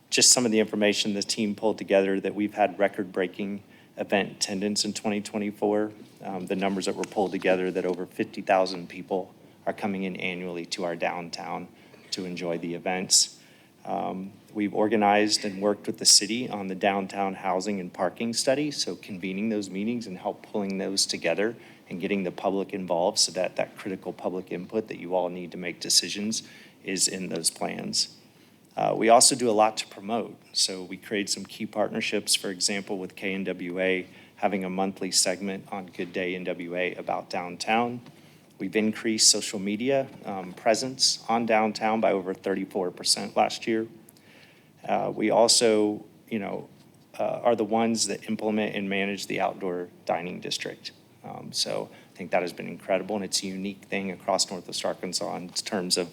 Just some of the information the team pulled together, that we've had record-breaking event attendance in 2024. The numbers that were pulled together, that over 50,000 people are coming in annually to our downtown to enjoy the events. We've organized and worked with the city on the downtown housing and parking study, so convening those meetings and help pulling those together and getting the public involved, so that critical public input that you all need to make decisions is in those plans. We also do a lot to promote. So we create some key partnerships, for example, with KNWA, having a monthly segment on Good Day NWA about downtown. We've increased social media presence on downtown by over 34% last year. We also, are the ones that implement and manage the outdoor dining district. So I think that has been incredible, and it's a unique thing across Northwest Arkansas in terms of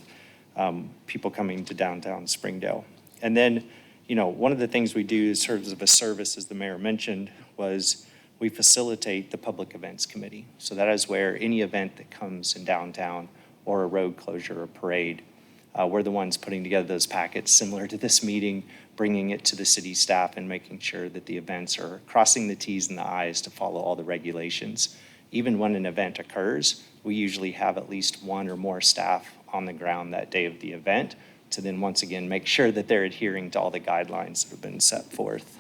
people coming to downtown Springdale. And then, one of the things we do in terms of a service, as the mayor mentioned, was we facilitate the Public Events Committee. So that is where any event that comes in downtown, or a road closure or parade, we're the ones putting together those packets similar to this meeting, bringing it to the city staff and making sure that the events are crossing the Ts and the Is to follow all the regulations. Even when an event occurs, we usually have at least one or more staff on the ground that day of the event to then once again make sure that they're adhering to all the guidelines that have been set forth.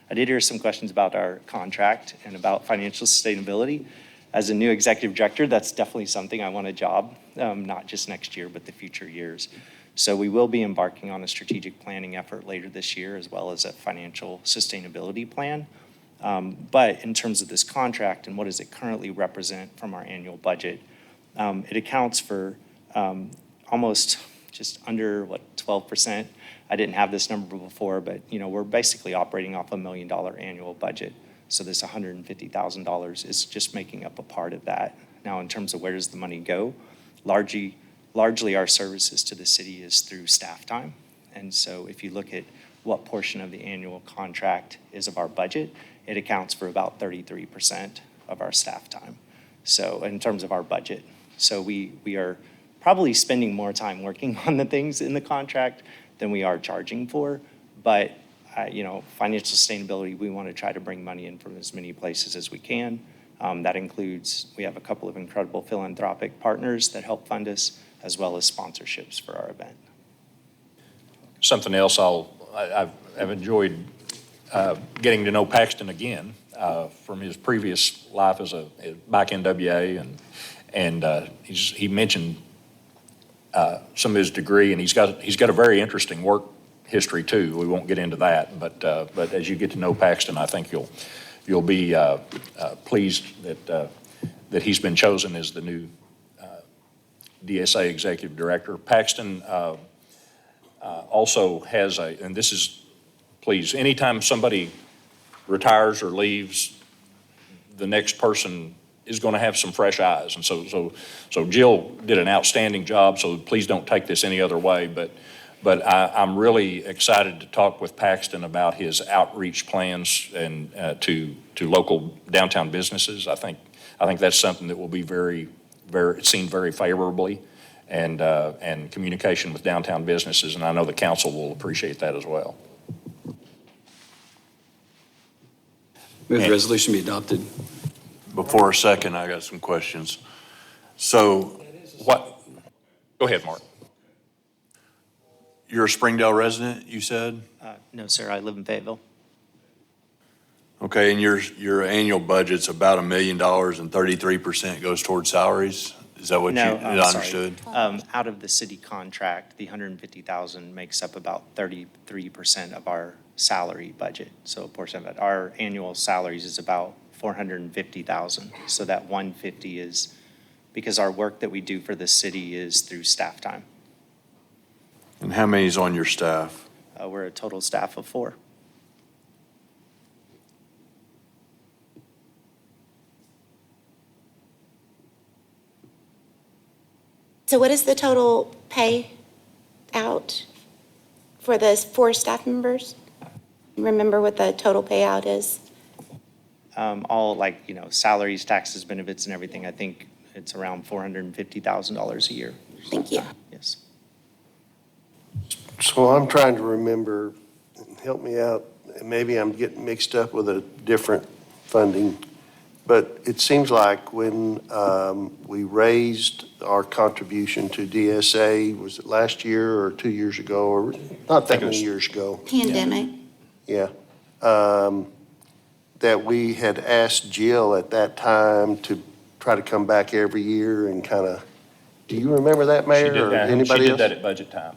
I did hear some questions about our contract and about financial sustainability. As a new executive director, that's definitely something I want a job, not just next year, but the future years. So we will be embarking on a strategic planning effort later this year, as well as a financial sustainability plan. But in terms of this contract and what does it currently represent from our annual budget, it accounts for almost just under, 12%. I didn't have this number before, but, we're basically operating off $1 million annual budget. So this $150,000 is just making up a part of that. Now, in terms of where does the money go, largely our services to the city is through staff time. And so if you look at what portion of the annual contract is of our budget, it accounts for about 33% of our staff time. So in terms of our budget. So we are probably spending more time working on the things in the contract than we are charging for. But, financial sustainability, we want to try to bring money in from as many places as we can. That includes, we have a couple of incredible philanthropic partners that help fund us, as well as sponsorships for our event. Something else I've enjoyed getting to know Paxton again from his previous life as back NWA, and he mentioned some of his degree, and he's got a very interesting work history too. We won't get into that, but as you get to know Paxton, I think you'll be pleased that he's been chosen as the new DSA Executive Director. Paxton also has and this is, please, anytime somebody retires or leaves, the next person is going to have some fresh eyes. And so Jill did an outstanding job, so please don't take this any other way, but I'm really excited to talk with Paxton about his outreach plans and to local downtown businesses. I think that's something that will be very seen very favorably, and communication with downtown businesses, and I know the council will appreciate that as well. Move the resolution be adopted. Before a second, I got some questions. So go ahead, Mark. You're a Springdale resident, you said? No, sir, I live in Fayetteville. Okay, and your annual budget's about $1 million and 33% goes towards salaries? Is that what you understood? Out of the city contract, the $150,000 makes up about 33% of our salary budget. So a portion of it, our annual salaries is about $450,000. So that $150 is because our work that we do for the city is through staff time. And how many is on your staff? We're a total staff of 4. So what is the total pay out for the 4 staff members? Remember what the total payout is? All salaries, taxes, benefits, and everything, I think it's around $450,000 a year. Thank you. Yes. So I'm trying to remember, help me out, maybe I'm getting mixed up with a different funding, but it seems like when we raised our contribution to DSA, was it last year or 2 years ago, or not that many years ago? Pandemic. Yeah. That we had asked Jill at that time to try to come back every year and kind of, do you remember that, Mayor, or anybody else? She did that at budget time.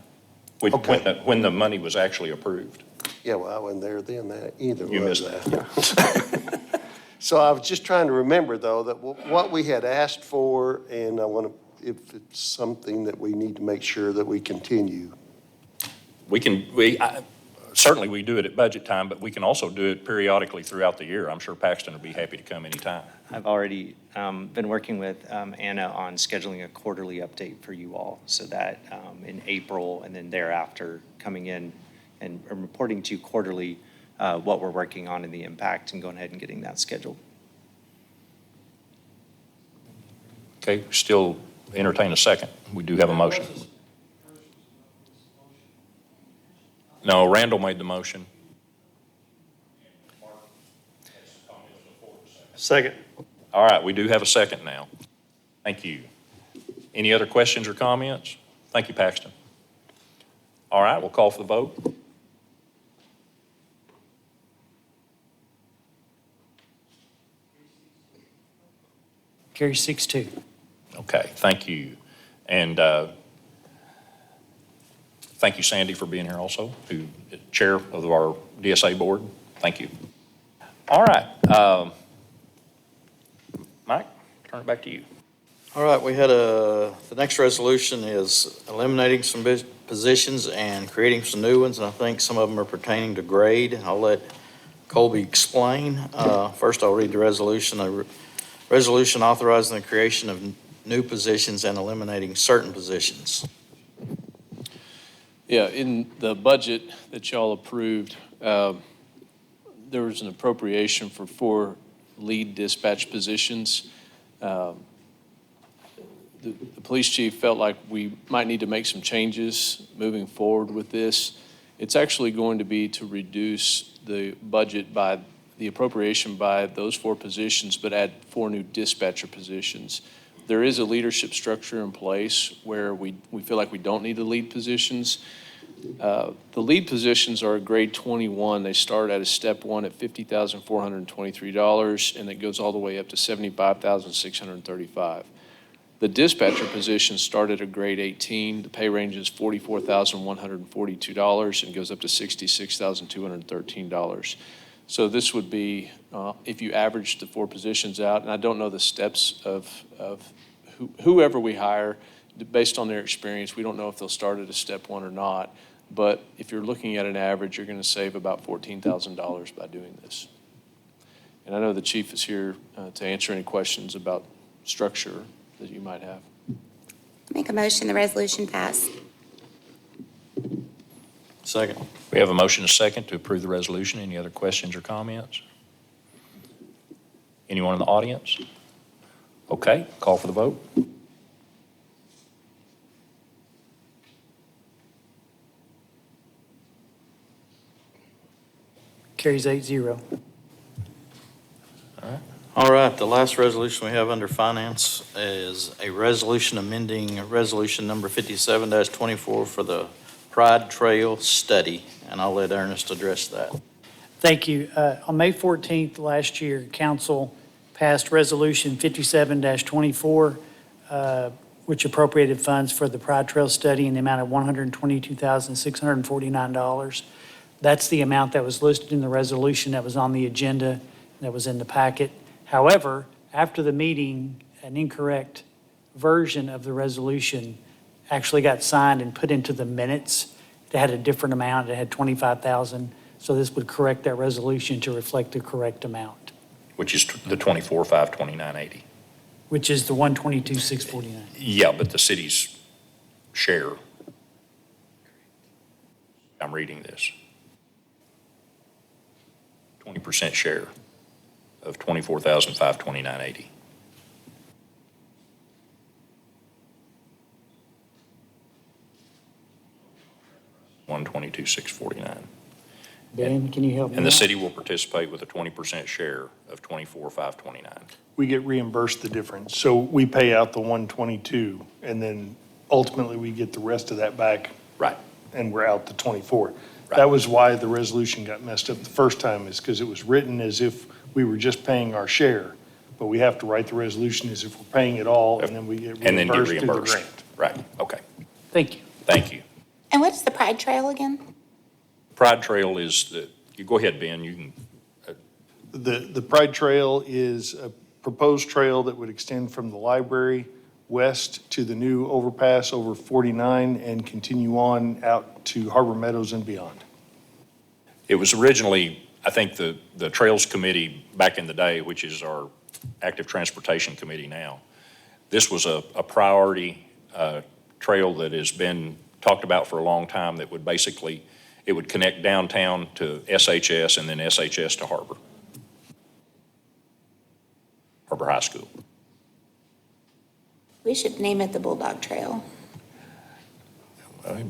When the money was actually approved. Yeah, well, I wasn't there then, that either. You was missed I? that. So I was just trying to remember, though, that what we had asked for, and I want to, if it's something that we need to make sure that we continue. Certainly we do it at budget time, but we can also do it periodically throughout the year. I'm sure Paxton would be happy to come anytime. I've already been working with Anna on scheduling a quarterly update for you all, so that in April and then thereafter, coming in and reporting to you quarterly what we're working on and the impact, and going ahead and getting that scheduled. Okay, still entertain a second. We do have a motion. No, Randall made the motion. Second. All right, we do have a second now. Thank you. Any other questions or comments? Thank you, Paxton. All right, we'll call for the vote. Carries 6-2. Okay, thank you. And thank you, Sandy, for being here also, who chair of our DSA board. Thank you. All right. Mike, turn it back to you. All right, we had the next resolution is eliminating some positions and creating some new ones, and I think some of them are pertaining to grade. I'll let Colby explain. First, I'll read the resolution. A resolution authorizing the creation of new positions and eliminating certain positions. Yeah, in the budget that y'all approved, there was an appropriation for 4 lead dispatch positions. The police chief felt like we might need to make some changes moving forward with this. It's actually going to be to reduce the budget by the appropriation by those 4 positions, but add 4 new dispatcher positions. There is a leadership structure in place where we feel like we don't need the lead positions. The lead positions are a grade 21. They start at a step 1 at $50,423, and it goes all the way up to $75,635. The dispatcher position started at grade 18. The pay range is $44,142 and goes up to $66,213. So this would be, if you average the 4 positions out, and I don't know the steps of whoever we hire, based on their experience, we don't know if they'll start at a step 1 or not. But if you're looking at an average, you're going to save about $14,000 by doing this. And I know the chief is here to answer any questions about structure that you might have. Make a motion, the resolution pass. Second. We have a motion and a second to approve the resolution. Any other questions or comments? Anyone in the audience? Okay, call for the vote. Carries 8-0. All right, the last resolution we have under finance is a resolution amending resolution number 57-24 for the Pride Trail Study, and I'll let Ernest address that. Thank you. On May 14th last year, council passed resolution 57-24, which appropriated funds for the Pride Trail Study in the amount of $122,649. That's the amount that was listed in the resolution that was on the agenda, that was in the packet. However, after the meeting, an incorrect version of the resolution actually got signed and put into the minutes. It had a different amount. It had $25,000. So this would correct that resolution to reflect the correct amount, Which is the 24,529.80. which is the $122,649. Yeah, but the city's share. I'm reading this. 20% share of 24,529.80. $122,649. Dan, can you help me And the out? city will participate with a 20% share of 24,529. We get reimbursed the difference. So we pay out the 122, and then ultimately we get the rest of that back. Right. And we're out the 24. Right. That was why the resolution got messed up the first time, is because it was written as if we were just paying our share. But we have to write the resolution as if we're paying it all, and then we get And then get reimbursed through the reimbursed. grant. Right, okay. Thank you. Thank you. And what's the Pride Trail again? Pride Trail is you go ahead, Ben, you can, The Pride Trail is a proposed trail that would extend from the library west to the new overpass over 49 and continue on out to Harbor Meadows and beyond. it was originally, I think, the Trails Committee back in the day, which is our Active Transportation Committee now. This was a priority trail that has been talked about for a long time that would basically, it would connect downtown to SHS and then SHS to Harbor High School. We should name it the Bulldog Trail.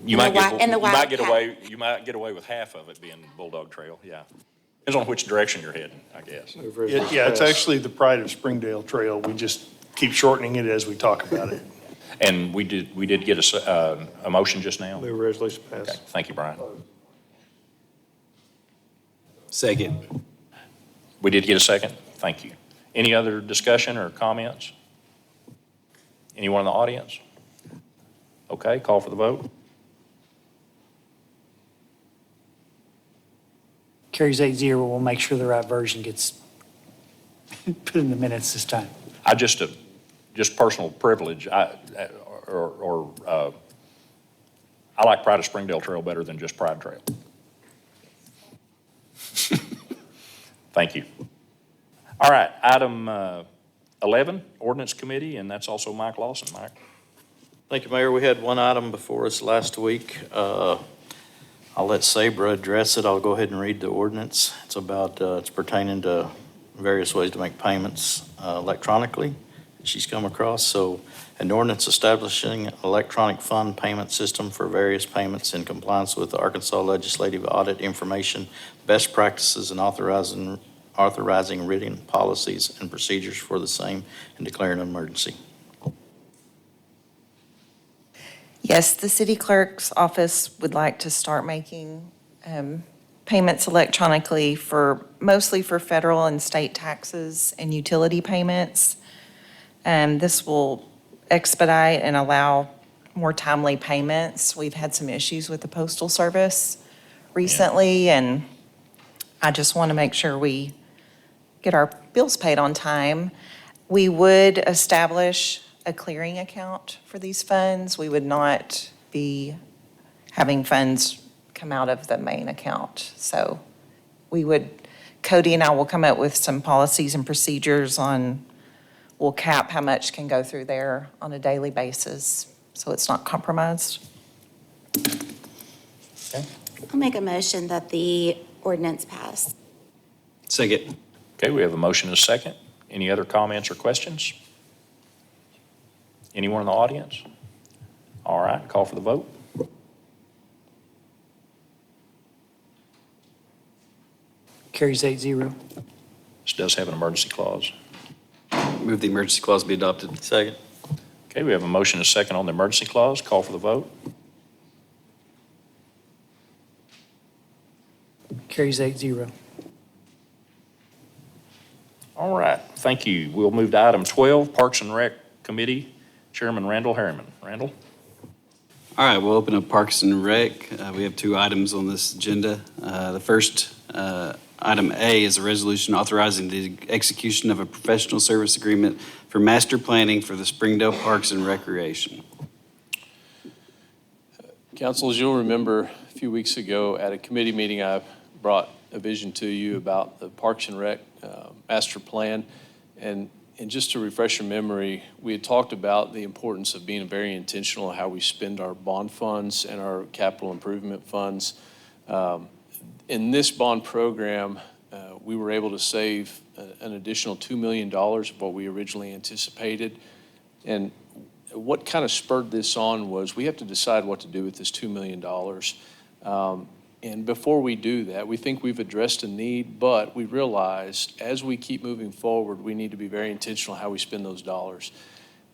You might And the you might get away with half of it being Bulldog Trail, yeah. Depends on which direction you're heading, I guess. Yeah, it's actually the Pride of Springdale Trail. We just keep shortening it as we talk about it. And we did get a motion just now? Move resolution pass. Okay, thank you, Brian. Second. We did get a second? Thank you. Any other discussion or comments? Anyone in the audience? Okay, call for the vote. Carries 8-0. We'll make sure the right version gets put in the minutes this time. I just personal privilege, I like Pride of Springdale Trail better than just Pride Trail. Thank you. All right, item 11, Ordinance Committee, and that's also Mike Lawson. Mike? Thank you, Mayor. We had one item before us last week. I'll let Sabra address it. I'll go ahead and read the ordinance. It's about, it's pertaining to various ways to make payments electronically that she's come across. So an ordinance establishing electronic fund payment system for various payments in compliance with the Arkansas Legislative Audit Information Best Practices and authorizing written policies and procedures for the same and declaring an emergency. Yes, the city clerk's office would like to start making payments electronically mostly for federal and state taxes and utility payments. This will expedite and allow more timely payments. We've had some issues with the Postal Service recently, and I just want to make sure we get our bills paid on time. We would establish a clearing account for these funds. We would not be having funds come out of the main account. So Cody and I will come up with some policies and procedures we'll cap how much can go through there on a daily basis, so it's not compromised. I'll make a motion that the ordinance pass. Second. Okay, we have a motion and a second. Any other comments or questions? Anyone in the audience? All right, call for the vote. Carries 8-0. This does have an emergency clause. Move the emergency clause be adopted. Second. Okay, we have a motion and a second on the emergency clause. Call for the vote. Carries 8-0. All right, thank you. We'll move to item 12, Parks and Rec Committee, Chairman Randall Harriman. Randall? All right, we'll open up Parks and Rec. We have two items on this agenda. The first, item A, is a resolution authorizing the execution of a professional service agreement for master planning for the Springdale Parks and Recreation. Council, as you'll remember, a few weeks ago at a committee meeting, I brought a vision to you about the Parks and Rec master plan. And just to refresh your memory, we had talked about the importance of being very intentional how we spend our bond funds and our capital improvement funds. In this bond program, we were able to save an additional $2 million of what we originally anticipated. And what kind of spurred this on was we have to decide what to do with this $2 million. And before we do that, we think we've addressed a need, but we realize as we keep moving forward, we need to be very intentional how we spend those dollars.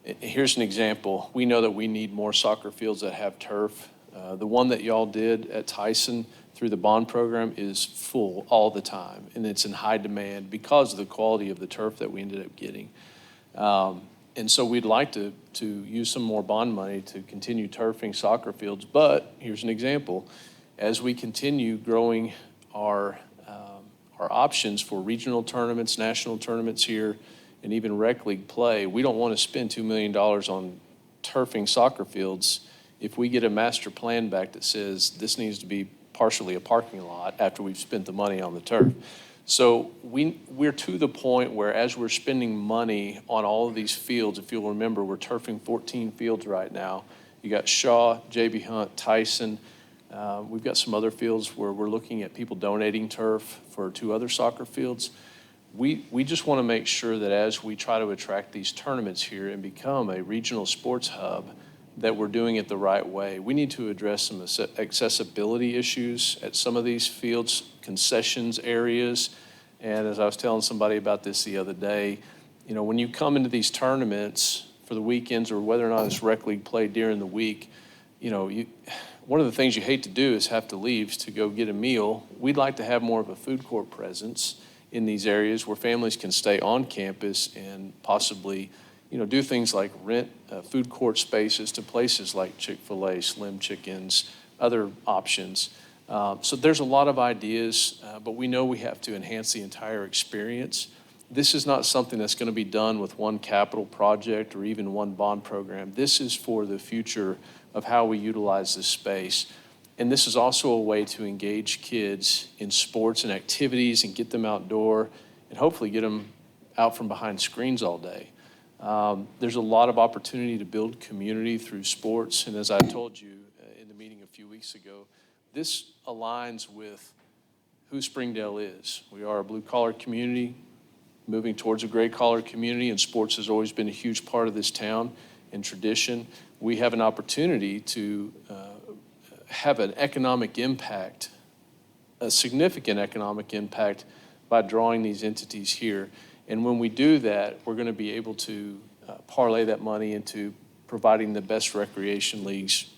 Here's an example. We know that we need more soccer fields that have turf. The one that y'all did at Tyson through the bond program is full all the time, and it's in high demand because of the quality of the turf that we ended up getting. And so we'd like to use some more bond money to continue turfing soccer fields. But here's an example. As we continue growing our options for regional tournaments, national tournaments here, and even rec league play, we don't want to spend $2 million on turfing soccer fields if we get a master plan back that says this needs to be partially a parking lot after we've spent the money on the turf. So we're to the point where as we're spending money on all of these fields, if you'll remember, we're turfing 14 fields right now. You got Shaw, J.B. Hunt, Tyson. We've got some other fields where we're looking at people donating turf for 2 other soccer fields. We just want to make sure that as we try to attract these tournaments here and become a regional sports hub, that we're doing it the right way. We need to address some accessibility issues at some of these fields, concessions areas. And as I was telling somebody about this the other day, you know, when you come into these tournaments for the weekends or whether or not it's rec league played during the week, you know, one of the things you hate to do is have to leave to go get a meal. We'd like to have more of a food court presence in these areas where families can stay on campus and possibly, you know, do things like rent food court spaces to places like Chick-fil-A, Slim Chickens, other options. So there's a lot of ideas, but we know we have to enhance the entire experience. This is not something that's going to be done with one capital project or even one bond program. This is for the future of how we utilize this space. And this is also a way to engage kids in sports and activities and get them outdoor and hopefully get them out from behind screens all day. There's a lot of opportunity to build community through sports. And as I told you in the meeting a few weeks ago, this aligns with who Springdale is. We are a blue-collar community moving towards a gray-collar community, and sports has always been a huge part of this town and tradition. We have an opportunity to have an economic impact, a significant economic impact by drawing these entities here. And when we do that, we're going to be able to parlay that money into providing the best recreation leagues,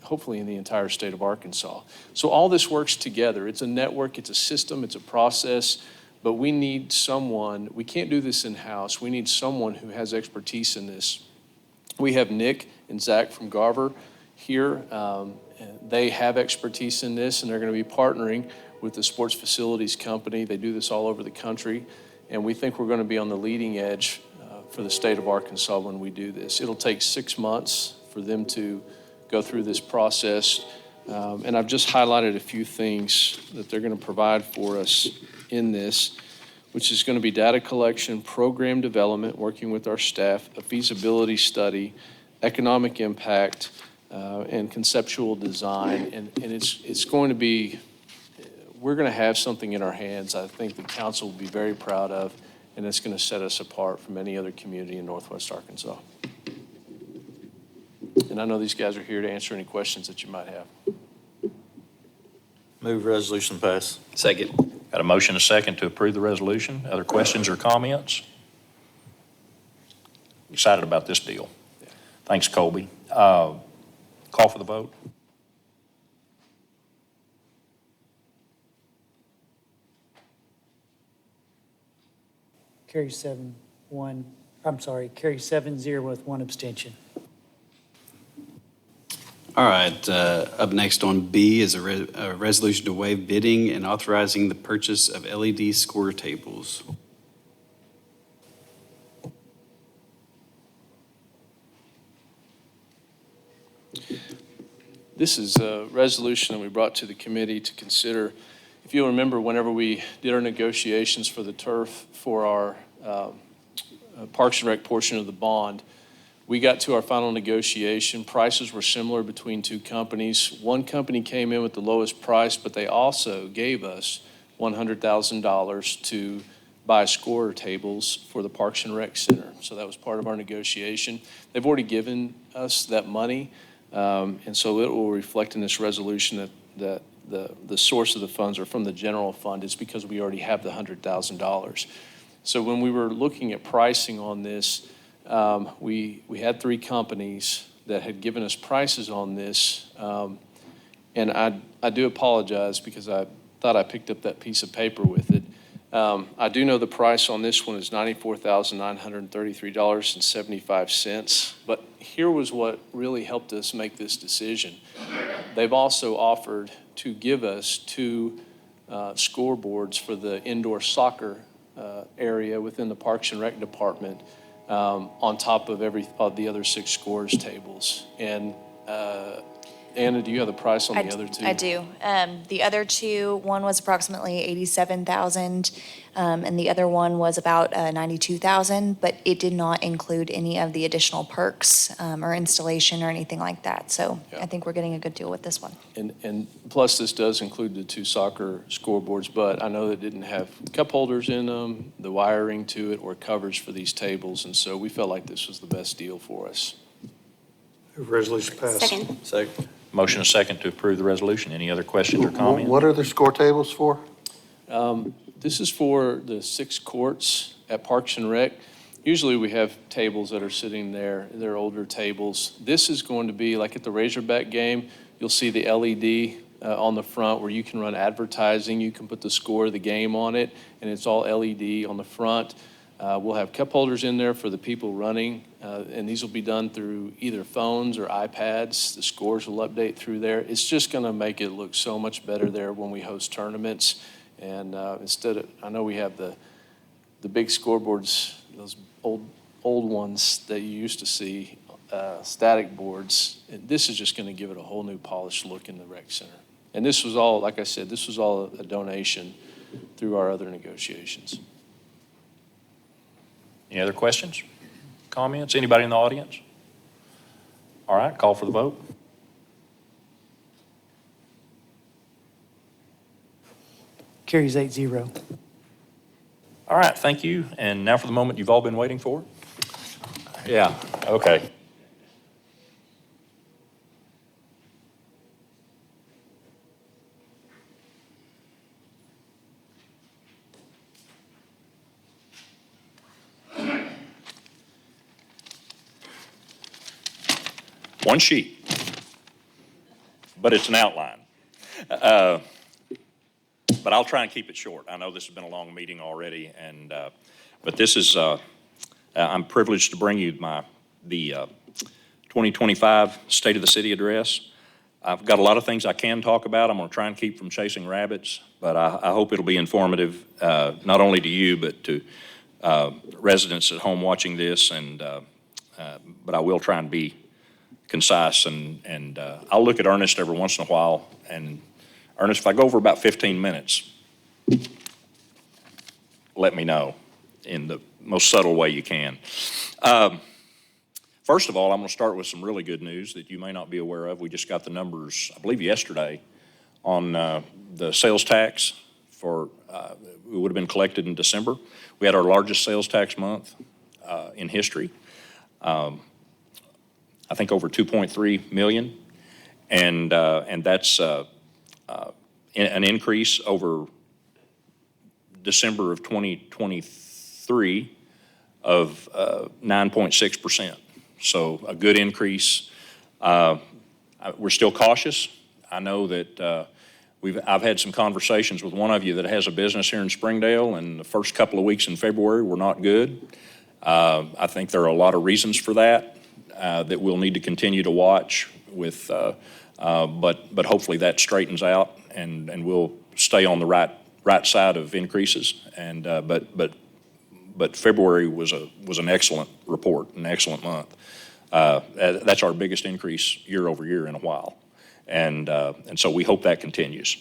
hopefully in the entire state of Arkansas. So all this works together. It's a network, it's a system, it's a process, but we need someone, we can't do this in-house. We need someone who has expertise in this. We have Nick and Zach from Garver here. They have expertise in this, and they're going to be partnering with the Sports Facilities Company. They do this all over the country, and we think we're going to be on the leading edge for the state of Arkansas when we do this. It'll take 6 months for them to go through this process, and I've just highlighted a few things that they're going to provide for us in this, which is going to be data collection, program development, working with our staff, a feasibility study, economic impact, and conceptual design. And it's going to be, we're going to have something in our hands I think the council will be very proud of, and it's going to set us apart from any other community in Northwest Arkansas. And I know these guys are here to answer any questions that you might have. Move resolution pass. Second. Got a motion, a second to approve the resolution. Other questions or comments? Excited about this deal. Thanks, Colby. Call for the vote. Carry 7-0 with 1 abstention. All right, up next on B is a resolution to waive bidding and authorizing the purchase of LED score tables. This is a resolution that we brought to the committee to consider. If you'll remember, whenever we did our negotiations for the turf for our Parks and Rec portion of the bond, we got to our final negotiation. Prices were similar between 2 companies. One company came in with the lowest price, but they also gave us $100,000 to buy score tables for the Parks and Rec Center. So that was part of our negotiation. They've already given us that money, and so it will reflect in this resolution that the source of the funds are from the general fund. It's because we already have the $100,000. So when we were looking at pricing on this, we had 3 companies that had given us prices on this, and I do apologize because I thought I picked up that piece of paper with it. I do know the price on this one is $94,933.75, but here was what really helped us make this decision. They've also offered to give us 2 scoreboards for the indoor soccer area within the Parks and Rec Department, on top of of the other 6 scores tables. And Anna, do you have the price on the other 2? I do. The other 2, one was approximately $87,000, and the other one was about $92,000, but it did not include any of the additional perks or installation or anything like that. So I think we're getting a good deal with this one. And plus, this does include the 2 soccer scoreboards, but I know that didn't have cup holders in them, the wiring to it, or covers for these tables, and so we felt like this was the best deal for us. Resolution passed. Second. Motion and second to approve the resolution. Any other questions or comments? What are the score tables for? This is for the 6 courts at Parks and Rec. Usually we have tables that are sitting there, they're older tables. This is going to be like at the Razorback game, you'll see the LED on the front where you can run advertising, you can put the score of the game on it, and it's all LED on the front. We'll have cup holders in there for the people running, and these will be done through either phones or iPads. The scores will update through there. It's just going to make it look so much better there when we host tournaments. And instead of, I know we have the big scoreboards, those old ones that you used to see, static boards. And this is just going to give it a whole new polished look in the rec center. And this was all, like I said, this was all a donation through our other negotiations. Any other questions, comments? Anybody in the audience? All right, call for the vote. Carries 8-0. All right, thank you. And now for the moment you've all been waiting for. Yeah, okay. One sheet, but it's an outline. But I'll try and keep it short. I know this has been a long meeting already, and but this is I'm privileged to bring you the 2025 State of the City Address. I've got a lot of things I can talk about. I'm going to try and keep from chasing rabbits, but I hope it'll be informative not only to you but to residents at home watching this. And but I will try and be concise, and I'll look at Ernest every once in a while. And Ernest, if I go over about 15 minutes, let me know in the most subtle way you can. First of all, I'm going to start with some really good news that you may not be aware of. We just got the numbers, I believe yesterday, on the sales tax for, it would have been collected in December. We had our largest sales tax month in history. I think over 2.3 million, and that's an increase over December of 2023 of 9.6%. So a good increase. We're still cautious. I know that I've had some conversations with one of you that has a business here in Springdale, and the first couple of weeks in February were not good. I think there are a lot of reasons for that. That we'll need to continue to watch with, but hopefully that straightens out and we'll stay on the right side of increases. And but February was an excellent report, an excellent month. That's our biggest increase year over year in a while, and so we hope that continues.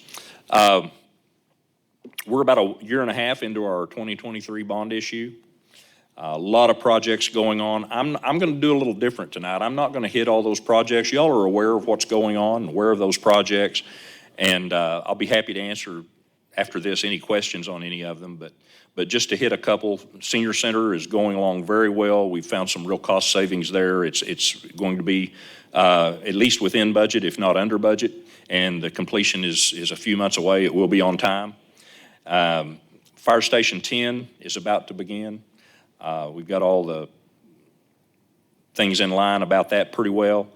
We're about a year and a half into our 2023 bond issue. A lot of projects going on. I'm going to do a little different tonight. I'm not going to hit all those projects. Y'all are aware of what's going on, aware of those projects, and I'll be happy to answer after this any questions on any of them. But just to hit a couple, Senior Center is going along very well. We've found some real cost savings there. It's going to be at least within budget, if not under budget, and the completion is a few months away. It will be on time. Fire Station 10 is about to begin. We've got all the things in line about that pretty well.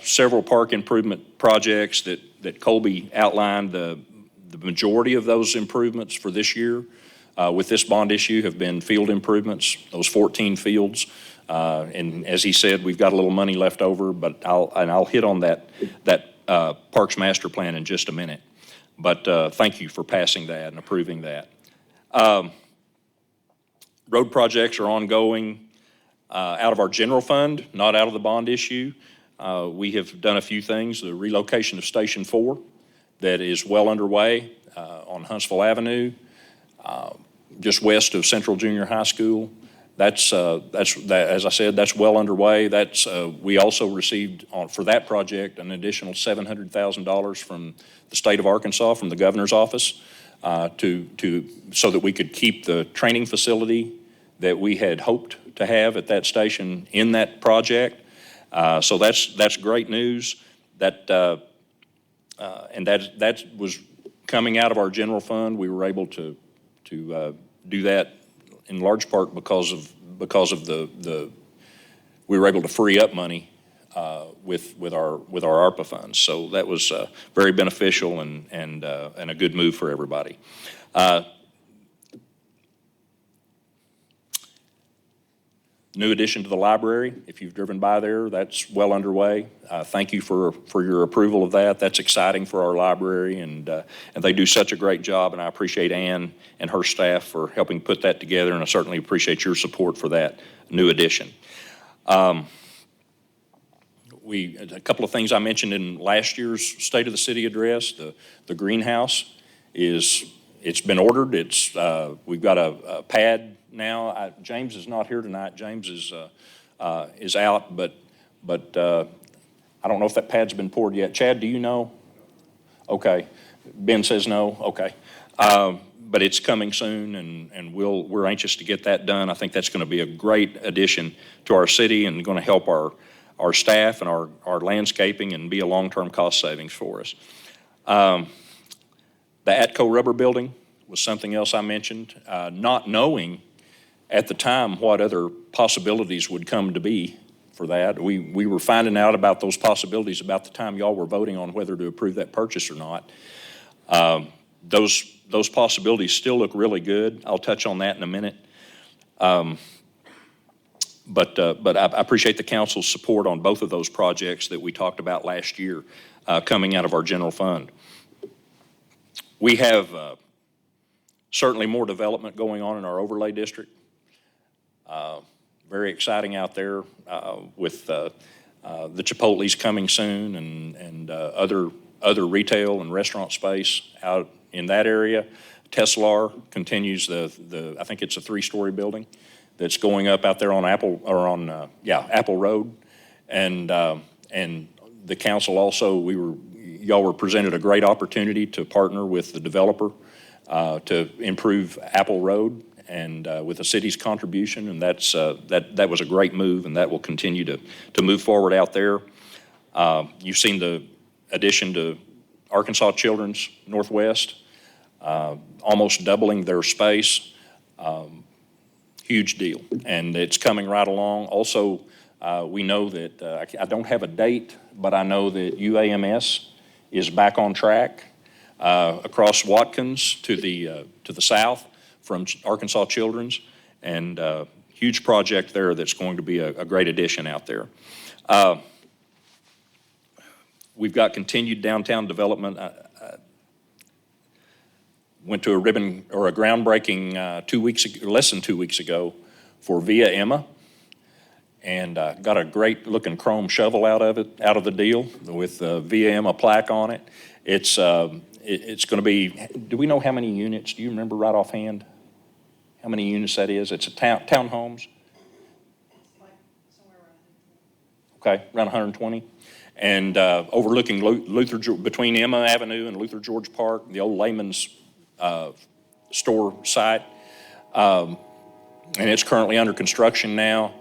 Several park improvement projects that Colby outlined, the majority of those improvements for this year with this bond issue have been field improvements, those 14 fields. And as he said, we've got a little money left over, but I'll hit on that Parks Master Plan in just a minute. But thank you for passing that and approving that. Road projects are ongoing out of our general fund, not out of the bond issue. We have done a few things. The relocation of Station 4 that is well underway on Huntsville Avenue, just west of Central Junior High School. That's as I said, that's well underway. We also received for that project an additional $700,000 from the state of Arkansas, from the governor's office, so that we could keep the training facility that we had hoped to have at that station in that project. So that's great news. And that was coming out of our general fund. We were able to do that in large part because of we were able to free up money with our ARPA funds. So that was very beneficial and a good move for everybody. New addition to the library, if you've driven by there, that's well underway. Thank you for your approval of that. That's exciting for our library, and they do such a great job, and I appreciate Ann and her staff for helping put that together, and I certainly appreciate your support for that new addition. A couple of things I mentioned in last year's State of the City address. The greenhouse it's been ordered. We've got a pad now. James is not here tonight. James is out, but I don't know if that pad's been poured yet. Chad, do you know? Okay. Ben says no. Okay. But it's coming soon, and we're anxious to get that done. I think that's going to be a great addition to our city and going to help our staff and our landscaping and be a long-term cost savings for us. The Atco Rubber Building was something else I mentioned, not knowing at the time what other possibilities would come to be for that. We were finding out about those possibilities about the time y'all were voting on whether to approve that purchase or not. Those possibilities still look really good. I'll touch on that in a minute. But I appreciate the council's support on both of those projects that we talked about last year coming out of our general fund. We have certainly more development going on in our overlay district. Very exciting out there with the Chipotle's coming soon and other retail and restaurant space out in that area. Teslar continues I think it's a 3-story building that's going up out there on Apple Road. And the council also, y'all were presented a great opportunity to partner with the developer to improve Apple Road and with the city's contribution, and that was a great move, and that will continue to move forward out there. You've seen the addition to Arkansas Children's Northwest, almost doubling their space. Huge deal, and it's coming right along. Also, we know that, I don't have a date, but I know that UAMS is back on track across Watkins to the south from Arkansas Children's, and huge project there that's going to be a great addition out there. We've got continued downtown development. Went to a groundbreaking less than 2 weeks ago for Via Emma, and got a great looking chrome shovel out of the deal with Via Emma plaque on it. It's going to be, do we know how many units? Do you remember right offhand how many units that is? It's a townhomes? Okay, around 120. And overlooking between Emma Avenue and Luther George Park, the old Layman's store site. And it's currently under construction now.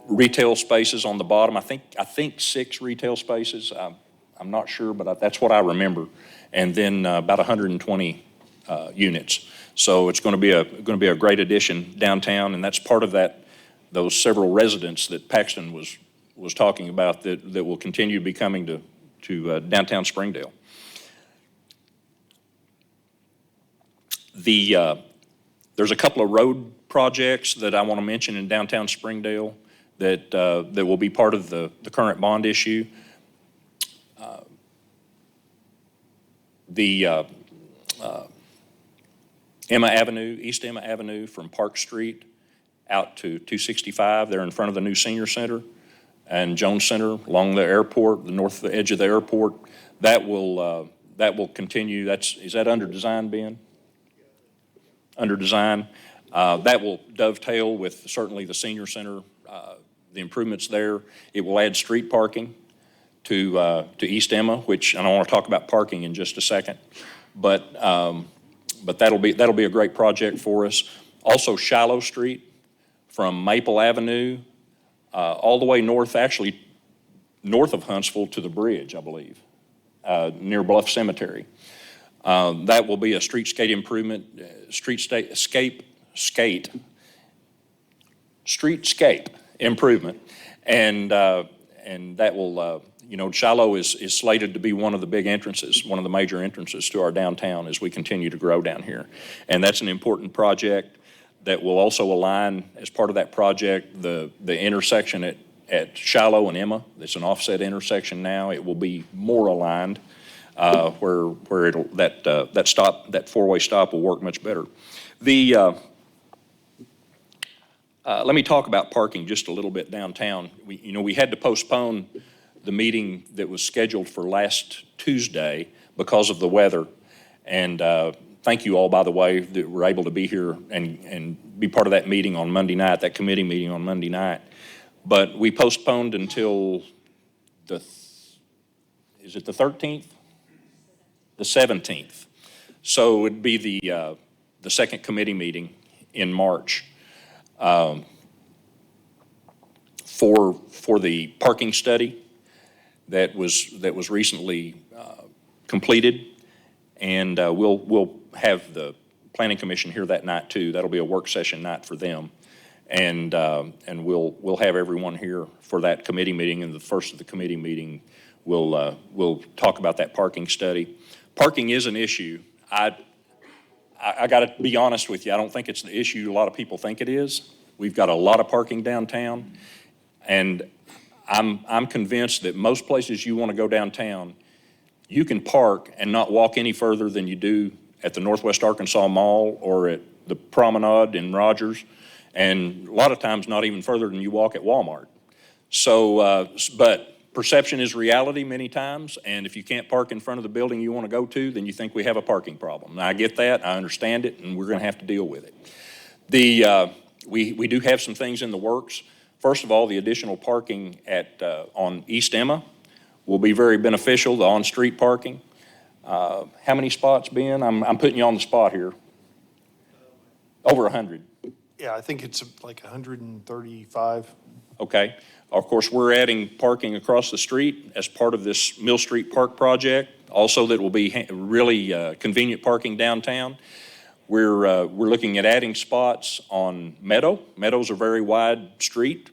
Retail spaces on the bottom, I think 6 retail spaces. I'm not sure, but that's what I remember. And then about 120 units. So it's going to be a great addition downtown, and that's part of those several residents that Paxton was talking about that will continue to be coming to downtown Springdale. There's a couple of road projects that I want to mention in downtown Springdale that will be part of the current bond issue. Emma Avenue, East Emma Avenue from Park Street out to 265, they're in front of the new senior center, and Jones Center along the airport, the north edge of the airport. That will continue. Is that under design, Ben? Under design. That will dovetail with certainly the senior center, the improvements there. It will add street parking to East Emma, which, and I want to talk about parking in just a second, but that'll be a great project for us. Also, Shiloh Street from Maple Avenue all the way north, actually north of Huntsville to the bridge, I believe, near Bluff Cemetery. That will be a streetscape improvement, streetscape improvement, and that will, Shiloh is slated to be one of the big entrances, one of the major entrances to our downtown as we continue to grow down here. And that's an important project that will also align, as part of that project, the intersection at Shiloh and Emma. It's an offset intersection now. It will be more aligned, where that four-way stop will work much better. Let me talk about parking just a little bit downtown. We had to postpone the meeting that was scheduled for last Tuesday because of the weather. And thank you all, by the way, that were able to be here and be part of that meeting on Monday night, that committee meeting on Monday night. But we postponed until is it the 13th? The 17th. So it'd be the second committee meeting in March for the parking study that was recently completed, and we'll have the Planning Commission here that night too. That'll be a work session night for them, and we'll have everyone here for that committee meeting. And the first of the committee meeting, we'll talk about that parking study. Parking is an issue. I got to be honest with you. I don't think it's the issue a lot of people think it is. We've got a lot of parking downtown, and I'm convinced that most places you want to go downtown, you can park and not walk any further than you do at the Northwest Arkansas Mall or at the Promenade in Rogers, and a lot of times not even further than you walk at Walmart. So, but perception is reality many times, and if you can't park in front of the building you want to go to, then you think we have a parking problem. Now, I get that, I understand it, and we're going to have to deal with it. We do have some things in the works. First of all, the additional parking on East Emma will be very beneficial, the on-street parking. How many spots, Ben? I'm putting you on the spot here. Over 100. Yeah, I think it's like 135. Okay. Of course, we're adding parking across the street as part of this Mill Street Park project. Also, that will be really convenient parking downtown. We're looking at adding spots on Meadow. Meadow's a very wide street,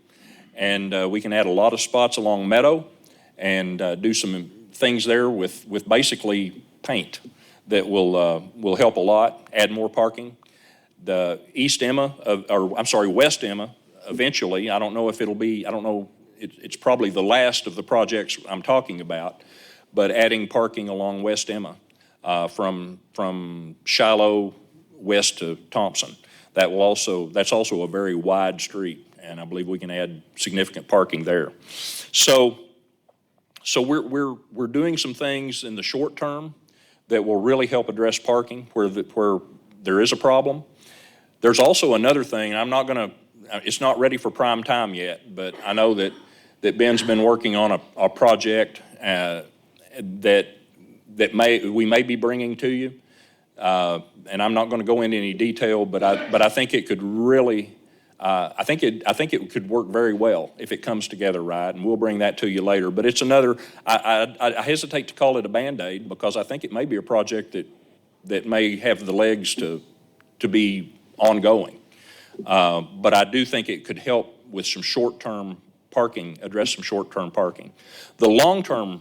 and we can add a lot of spots along Meadow and do some things there with basically paint that will help a lot, add more parking. The West Emma, eventually, I don't know if it'll be, it's probably the last of the projects I'm talking about, but adding parking along West Emma from Shiloh west to Thompson. That's also a very wide street, and I believe we can add significant parking there. So we're doing some things in the short term that will really help address parking where there is a problem. There's also another thing, it's not ready for prime time yet, but I know that Ben's been working on a project that we may be bringing to you. And I'm not going to go into any detail, but I think it could really, I think it could work very well if it comes together right, and we'll bring that to you later. But it's another, I hesitate to call it a Band-Aid because I think it may be a project that may have the legs to be ongoing. But I do think it could help with some short-term parking, address some short-term parking. The long-term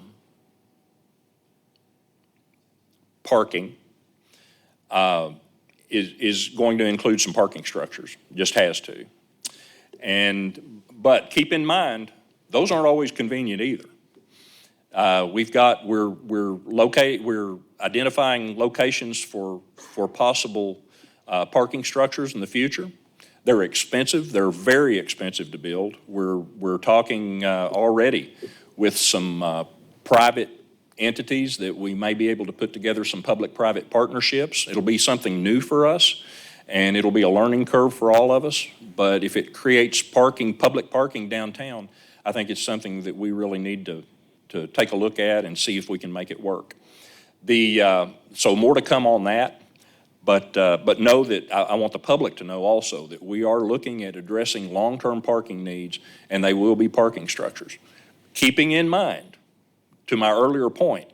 parking is going to include some parking structures, just has to. But keep in mind, those aren't always convenient either. We're identifying locations for possible parking structures in the future. They're expensive. They're very expensive to build. We're talking already with some private entities that we may be able to put together some public-private partnerships. It'll be something new for us, and it'll be a learning curve for all of us. But if it creates public parking downtown, I think it's something that we really need to take a look at and see if we can make it work. So more to come on that, but know that I want the public to know also that we are looking at addressing long-term parking needs, and they will be parking structures. Keeping in mind, to my earlier point,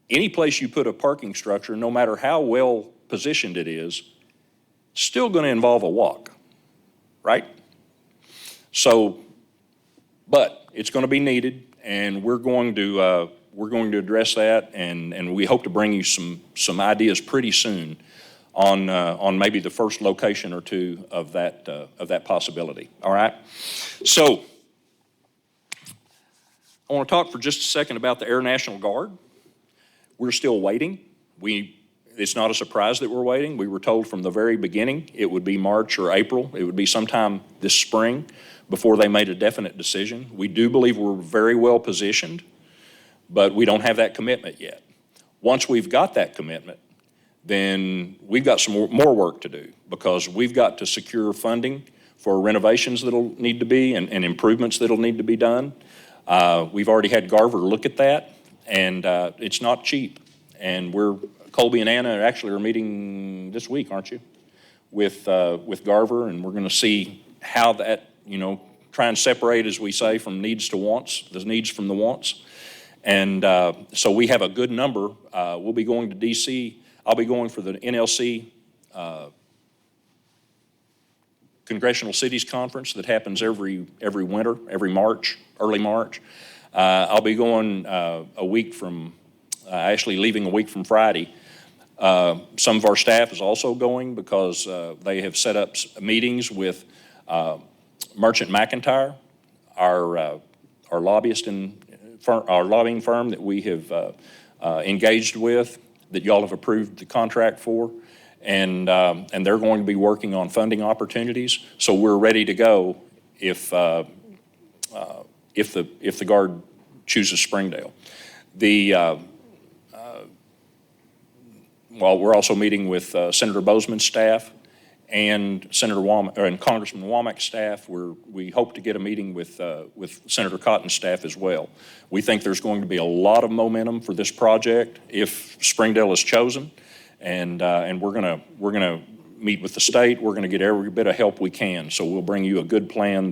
any place you put a parking structure, no matter how well positioned it is, still going to involve a walk, right? So, but it's going to be needed, and we're going to address that, and we hope to bring you some ideas pretty soon on maybe the first location or two of that possibility. All right. So I want to talk for just a second about the Air National Guard. We're still waiting. It's not a surprise that we're waiting. We were told from the very beginning it would be March or April. It would be sometime this spring before they made a definite decision. We do believe we're very well positioned, but we don't have that commitment yet. Once we've got that commitment, then we've got some more work to do, because we've got to secure funding for renovations that'll need to be and improvements that'll need to be done. We've already had Garver look at that, and it's not cheap. And Colby and Anna actually are meeting this week, aren't you? With Garver, and we're going to see how that, try and separate, as we say, from needs to wants, the needs from the wants. And so we have a good number. We'll be going to DC. I'll be going for the NLC Congressional Cities Conference that happens every winter, every March, early March. I'll be going a week from, actually leaving a week from Friday. Some of our staff is also going because they have set up meetings with Merchant McIntyre, our lobbyist our lobbying firm that we have engaged with, that y'all have approved the contract for. And they're going to be working on funding opportunities. So we're ready to go if the Guard chooses Springdale. We're also meeting with Senator Bozeman's staff and Congressman Womack's staff. We hope to get a meeting with Senator Cotton's staff as well. We think there's going to be a lot of momentum for this project if Springdale is chosen. And we're gonna meet with the state. We're gonna get every bit of help we can. So we'll bring you a good plan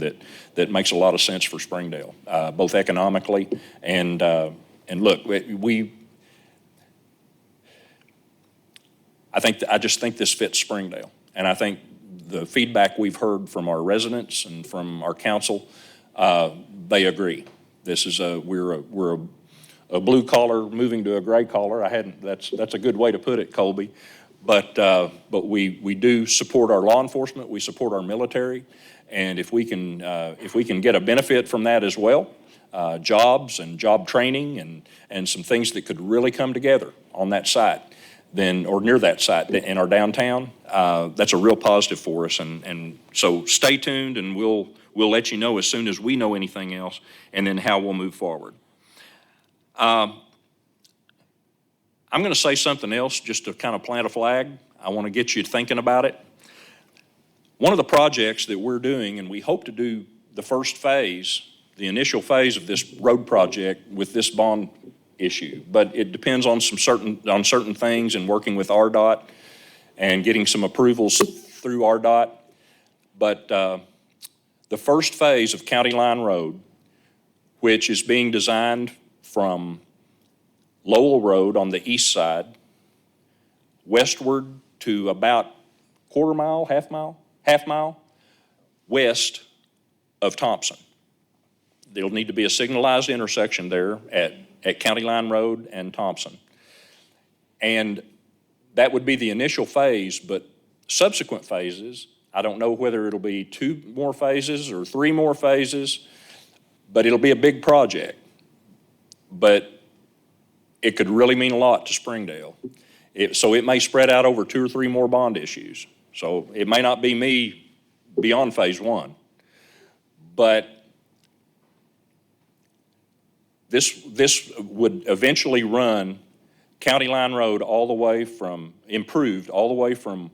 that makes a lot of sense for Springdale, both economically and look, I just think this fits Springdale, and I think the feedback we've heard from our residents and from our council, they agree. We're a blue collar moving to a gray collar. That's a good way to put it, Colby. But we do support our law enforcement. We support our military. And if we can get a benefit from that as well, jobs and job training and some things that could really come together on that site, or near that site in our downtown, that's a real positive for us. And so stay tuned, and we'll let you know as soon as we know anything else, and then how we'll move forward. I'm going to say something else just to kind of plant a flag. I want to get you thinking about it. One of the projects that we're doing, and we hope to do the first phase, the initial phase of this road project with this bond issue, but it depends on certain things and working with RDOT and getting some approvals through RDOT. But the first phase of County Line Road, which is being designed from Lowell Road on the east side, westward to about half mile west of Thompson. There'll need to be a signalized intersection there at County Line Road and Thompson. And that would be the initial phase, but subsequent phases, I don't know whether it'll be 2 more phases or 3 more phases, but it'll be a big project. But it could really mean a lot to Springdale. So it may spread out over 2 or 3 more bond issues. So it may not be me beyond phase 1. But this would eventually run County Line Road all the way from, improved all the way from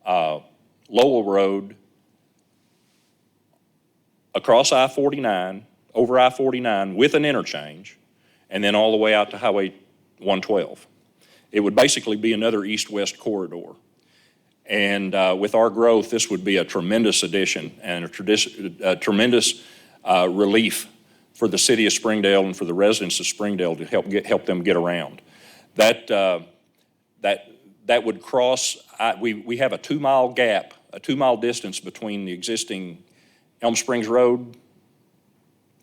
Lowell Road across I-49, over I-49 with an interchange, and then all the way out to Highway 112. It would basically be another east-west corridor. And with our growth, this would be a tremendous addition and a tremendous relief for the city of Springdale and for the residents of Springdale to help them get around. That would cross, we have a 2-mile gap, a 2-mile distance between the existing Elm Springs Road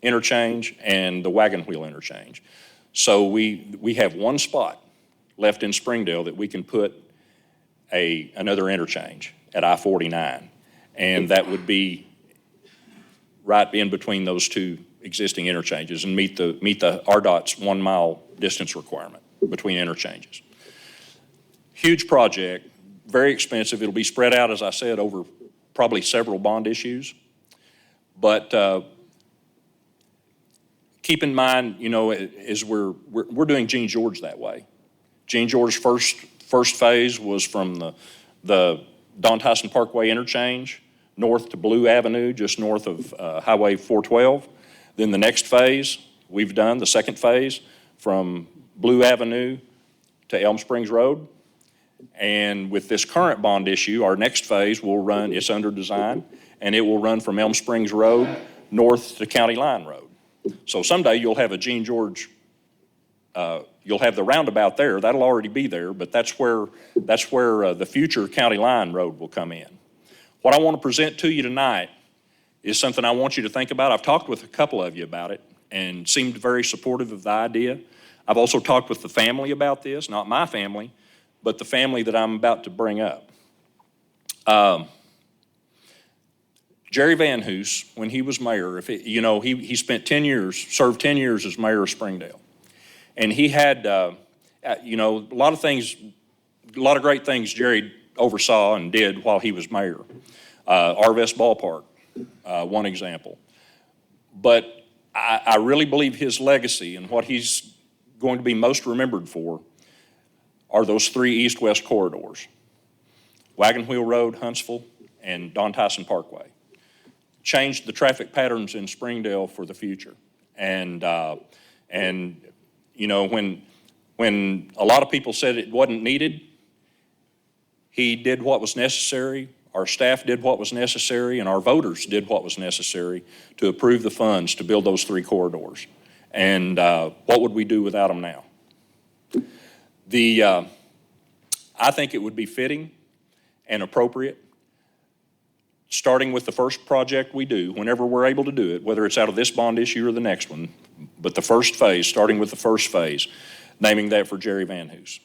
interchange and the Wagon Wheel interchange. So we have one spot left in Springdale that we can put another interchange at I-49. And that would be right in between those 2 existing interchanges and meet the RDOT's 1-mile distance requirement between interchanges. Huge project, very expensive. It'll be spread out, as I said, over probably several bond issues. But keep in mind, you know, as we're doing Gene George that way. Gene George's first phase was from the Don Tyson Parkway interchange north to Blue Avenue, just north of Highway 412. Then the next phase we've done, the second phase, from Blue Avenue to Elm Springs Road. And with this current bond issue, our next phase will run, it's under design, and it will run from Elm Springs Road north to County Line Road. So someday you'll have a Gene George, you'll have the roundabout there, that'll already be there, but that's where the future County Line Road will come in. What I want to present to you tonight is something I want you to think about. I've talked with a couple of you about it and seemed very supportive of the idea. I've also talked with the family about this, not my family, but the family that I'm about to bring up. Jerry Van Hoos, when he was mayor, he spent 10 years, served 10 years as mayor of Springdale. And he had, a lot of great things Jerry oversaw and did while he was mayor. Arvest Ballpark, one example. But I really believe his legacy and what he's going to be most remembered for are those 3 east-west corridors: Wagon Wheel Road, Huntsville, and Don Tyson Parkway. Changed the traffic patterns in Springdale for the future. And when a lot of people said it wasn't needed, he did what was necessary, our staff did what was necessary, and our voters did what was necessary to approve the funds to build those 3 corridors. And what would we do without them now? I think it would be fitting and appropriate, starting with the first project we do, whenever we're able to do it, whether it's out of this bond issue or the next one, but the first phase, starting with the first phase, naming that for Jerry Van Hoos.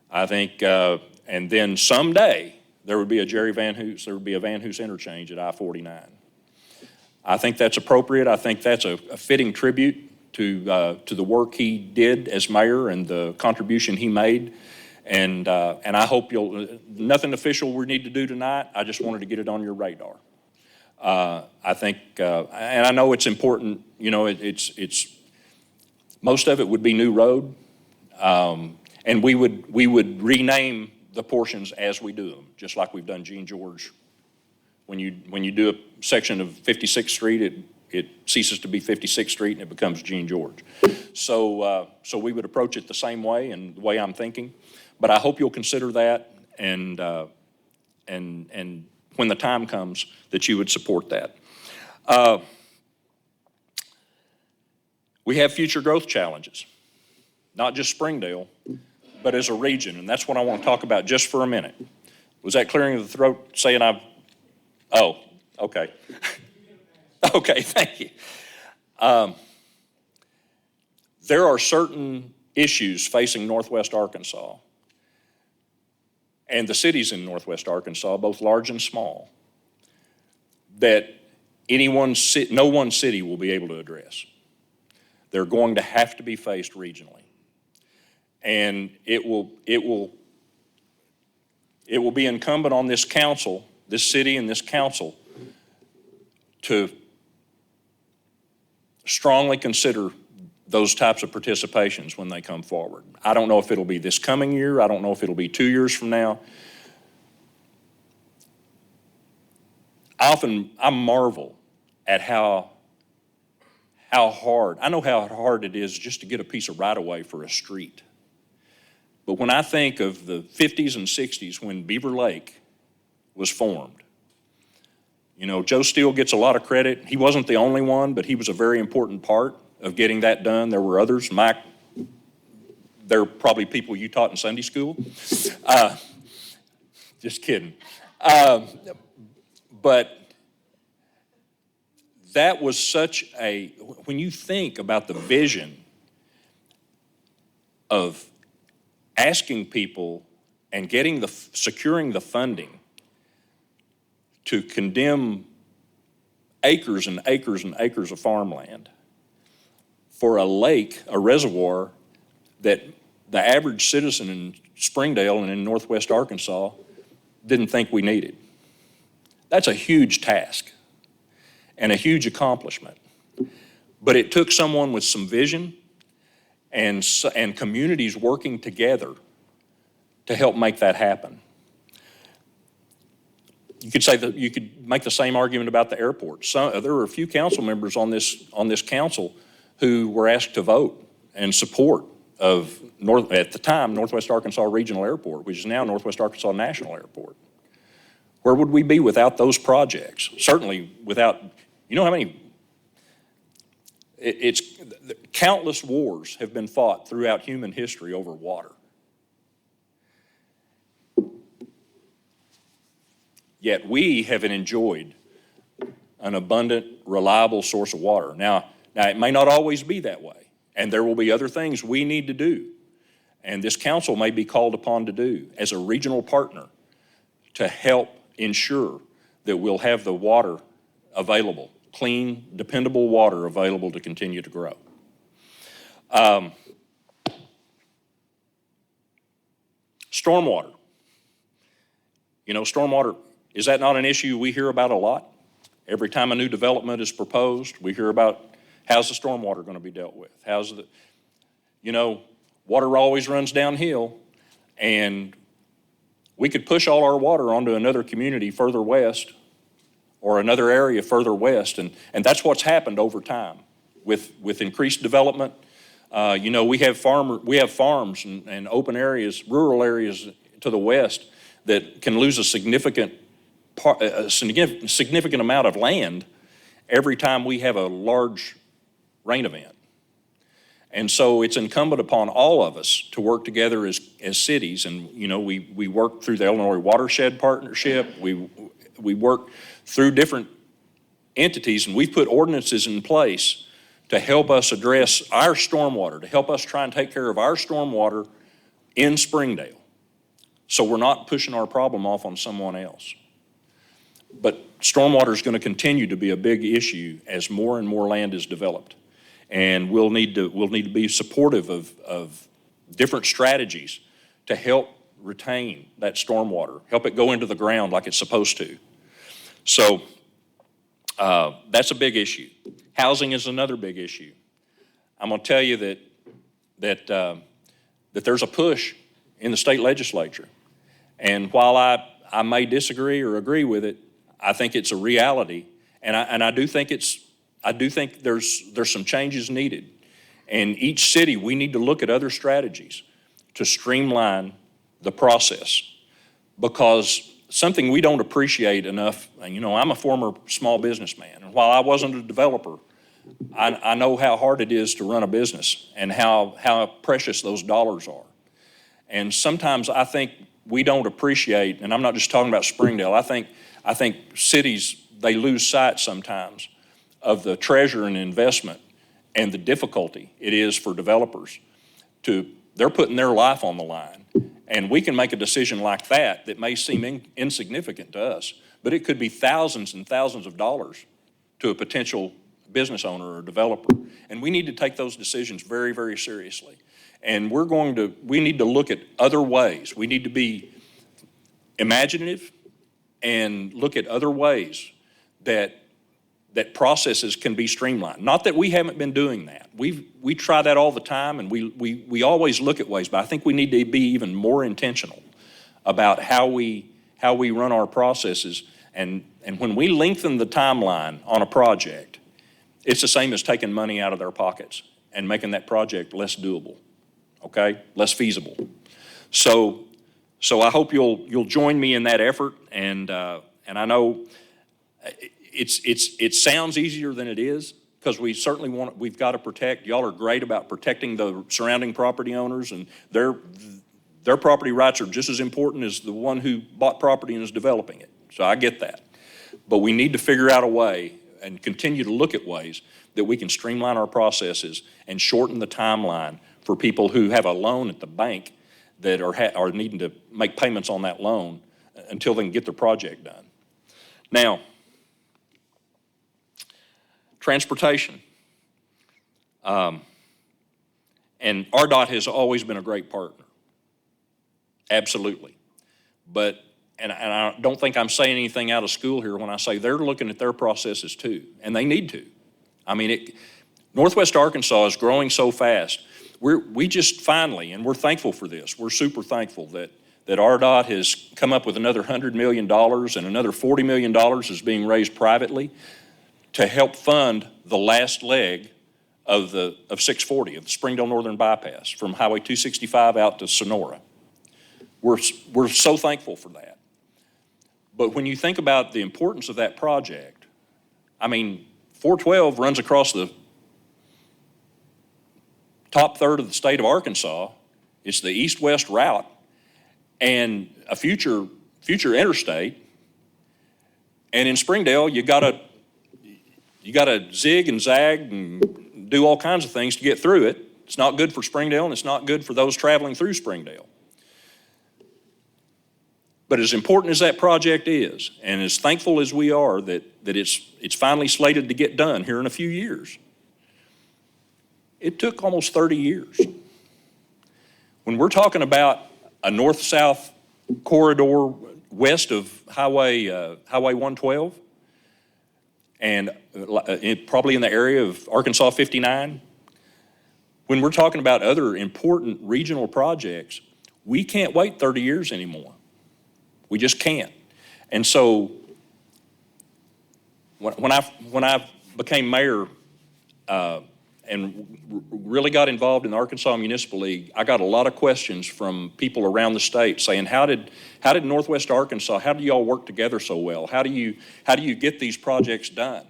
I think, and then someday, there would be a Jerry Van Hoos, there would be a Van Hoos interchange at I-49. I think that's appropriate. I think that's a fitting tribute to the work he did as mayor and the contribution he made. And I hope nothing official we need to do tonight. I just wanted to get it on your radar. I think, and I know it's important, it's most of it would be new road. And we would rename the portions as we do them, just like we've done Gene George. When you do a section of 56th Street, it ceases to be 56th Street and it becomes Gene George. So we would approach it the same way and the way I'm thinking. But I hope you'll consider that and when the time comes that you would support that. We have future growth challenges, not just Springdale, but as a region, and that's what I want to talk about just for a minute. Was that clearing of the throat saying oh, okay. Okay, thank you. There are certain issues facing Northwest Arkansas, and the cities in Northwest Arkansas, both large and small, that no one city will be able to address. They're going to have to be faced regionally. And it will be incumbent on this council, this city and this council, to strongly consider those types of participations when they come forward. I don't know if it'll be this coming year. I don't know if it'll be 2 years from now. I marvel at how hard, I know how hard it is just to get a piece of right-of-way for a street. But when I think of the 50s and 60s when Beaver Lake was formed, you know, Joe Steele gets a lot of credit. He wasn't the only one, but he was a very important part of getting that done. There were others. Mike, they're probably people you taught in Sunday school. Just kidding. But that was when you think about the vision of asking people and securing the funding to condemn acres and acres and acres of farmland for a lake, a reservoir, that the average citizen in Springdale and in Northwest Arkansas didn't think we needed. That's a huge task and a huge accomplishment. But it took someone with some vision and communities working together to help make that happen. You could say that you could make the same argument about the airport. There were a few council members on this council who were asked to vote in support of at the time, Northwest Arkansas Regional Airport, which is now Northwest Arkansas National Airport. Where would we be without those projects? Certainly without, you know how many, countless wars have been fought throughout human history over water. Yet we haven't enjoyed an abundant, reliable source of water. Now it may not always be that way, and there will be other things we need to do, and this council may be called upon to do as a regional partner to help ensure that we'll have the water available, clean, dependable water available to continue to grow. Stormwater. You know, stormwater, is that not an issue we hear about a lot? Every time a new development is proposed, we hear about how's the stormwater going to be dealt with? Water always runs downhill, and we could push all our water onto another community further west or another area further west, and that's what's happened over time with increased development. We have farms and open areas, rural areas to the west that can lose a significant amount of land every time we have a large rain event. And so it's incumbent upon all of us to work together as cities. And, we work through the Illinois Watershed Partnership. We work through different entities, and we've put ordinances in place to help us address our stormwater, to help us try and take care of our stormwater in Springdale. So we're not pushing our problem off on someone else. But stormwater is going to continue to be a big issue as more and more land is developed. And we'll need to be supportive of different strategies to help retain that stormwater, help it go into the ground like it's supposed to. So that's a big issue. Housing is another big issue. I'm going to tell you that there's a push in the state legislature. And while I may disagree or agree with it, I think it's a reality. And I do think there's some changes needed. And each city, we need to look at other strategies to streamline the process, because something we don't appreciate enough, I'm a former small businessman, and while I wasn't a developer, I know how hard it is to run a business and how precious those dollars are. And sometimes I think we don't appreciate, and I'm not just talking about Springdale, I think cities, they lose sight sometimes of the treasure and investment and the difficulty it is for developers they're putting their life on the line, And we can make a decision like that that may seem insignificant to us, but it could be thousands and thousands of dollars to a potential business owner or developer. And we need to take those decisions very, very seriously. And we need to look at other ways. We need to be imaginative and look at other ways that processes can be streamlined. Not that we haven't been doing that. We try that all the time, and we always look at ways, but I think we need to be even more intentional about how we run our processes. And when we lengthen the timeline on a project, it's the same as taking money out of their pockets and making that project less doable, okay? Less feasible. So I hope you'll join me in that effort, and I know it sounds easier than it is, because we've got to protect, y'all are great about protecting the surrounding property owners, and their property rights are just as important as the one who bought property and is developing it. So I get that. But we need to figure out a way and continue to look at ways that we can streamline our processes and shorten the timeline for people who have a loan at the bank that are needing to make payments on that loan until they can get their project done. Now, transportation. And RDOT has always been a great partner. Absolutely. But, and I don't think I'm saying anything out of school here when I say they're looking at their processes too, and they need to. I mean, Northwest Arkansas is growing so fast. We just finally, and we're thankful for this, we're super thankful that RDOT has come up with another $100 million and another $40 million is being raised privately to help fund the last leg of 640, of the Springdale Northern Bypass, from Highway 265 out to Sonora. We're so thankful for that. But when you think about the importance of that project, I mean, 412 runs across the top third of the state of Arkansas. It's the east-west route and a future interstate. And in Springdale, you gotta zig and zag and do all kinds of things to get through it. It's not good for Springdale, and it's not good for those traveling through Springdale. But as important as that project is, and as thankful as we are that it's finally slated to get done here in a few years, it took almost 30 years. When we're talking about a north-south corridor west of Highway 112, and probably in the area of Arkansas 59, when we're talking about other important regional projects, we can't wait 30 years anymore. We just can't. And so when I became mayor and really got involved in the Arkansas Municipal League, I got a lot of questions from people around the state saying, how did Northwest Arkansas, how do y'all work together so well? How do you get these projects done?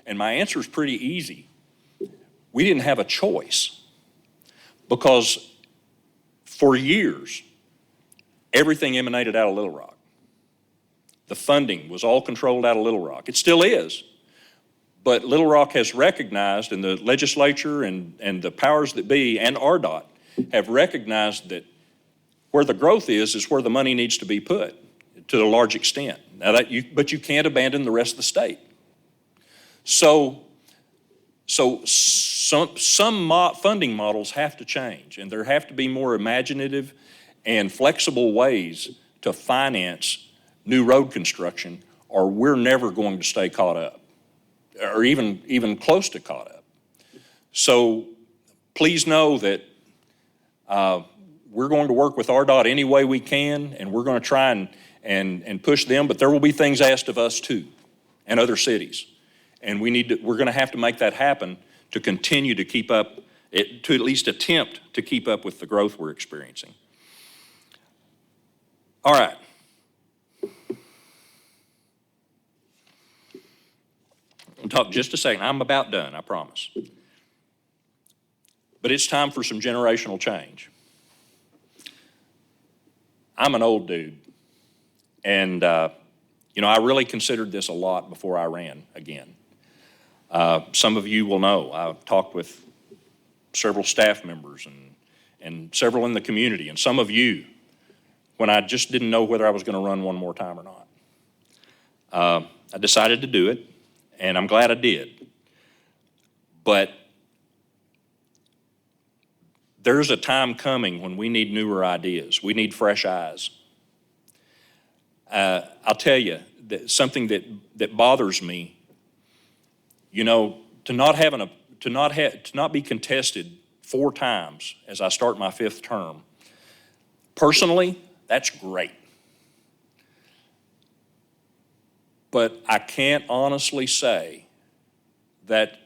And my answer is pretty easy. We didn't have a choice, because for years, everything emanated out of Little Rock. The funding was all controlled out of Little Rock. It still is. But Little Rock has recognized, and the legislature and the powers that be and RDOT have recognized that where the growth is where the money needs to be put to a large extent. Now but you can't abandon the rest of the state. So some funding models have to change, and there have to be more imaginative and flexible ways to finance new road construction, or we're never going to stay caught up, or even close to caught up. So please know that we're going to work with RDOT any way we can, and we're going to try and push them, but there will be things asked of us too, and other cities. And we're going to have to make that happen to continue to keep up, to at least attempt to keep up with the growth we're experiencing. All right. I'll talk just a second. I'm about done, I promise. But it's time for some generational change. I'm an old dude, and I really considered this a lot before I ran again. Some of you will know I've talked with several staff members and several in the community, and some of you when I just didn't know whether I was going to run one more time or not. I decided to do it, and I'm glad I did. But there's a time coming when we need newer ideas. We need fresh eyes. I'll tell you, that something that bothers me, you know, to not be contested 4 times as I start my 5th term. Personally, that's great. But I can't honestly say that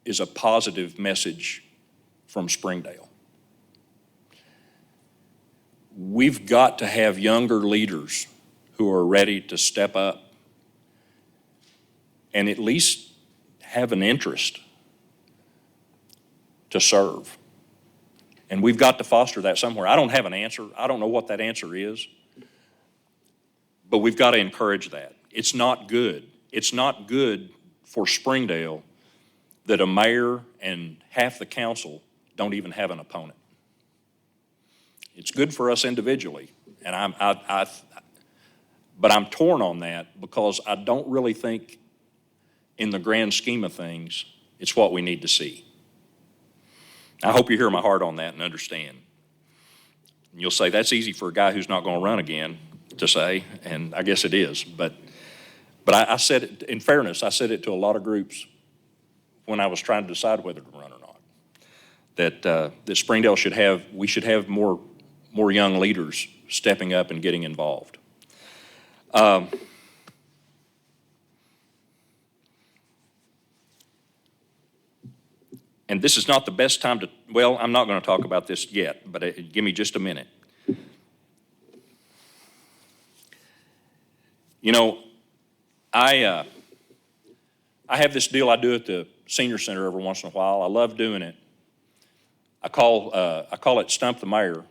is a positive message from Springdale. We've got to have younger leaders who are ready to step up and at least have an interest to serve. And we've got to foster that somewhere. I don't have an answer. I don't know what that answer is. But we've got to encourage that. It's not good. It's not good for Springdale that a mayor and half the council don't even have an opponent. It's good for us individually, and but I'm torn on that because I don't really think in the grand scheme of things, it's what we need to see. I hope you hear my heart on that and understand. And you'll say, that's easy for a guy who's not going to run again to say, and I guess it is. But I said it, in fairness, I said it to a lot of groups when I was trying to decide whether to run or not, that Springdale we should have more young leaders stepping up and getting involved. And this is not the best time to, well, I'm not going to talk about this yet, but give me just a minute. You know, I have this deal I do at the senior center every once in a while. I love doing it. I call it Stump the Mayor,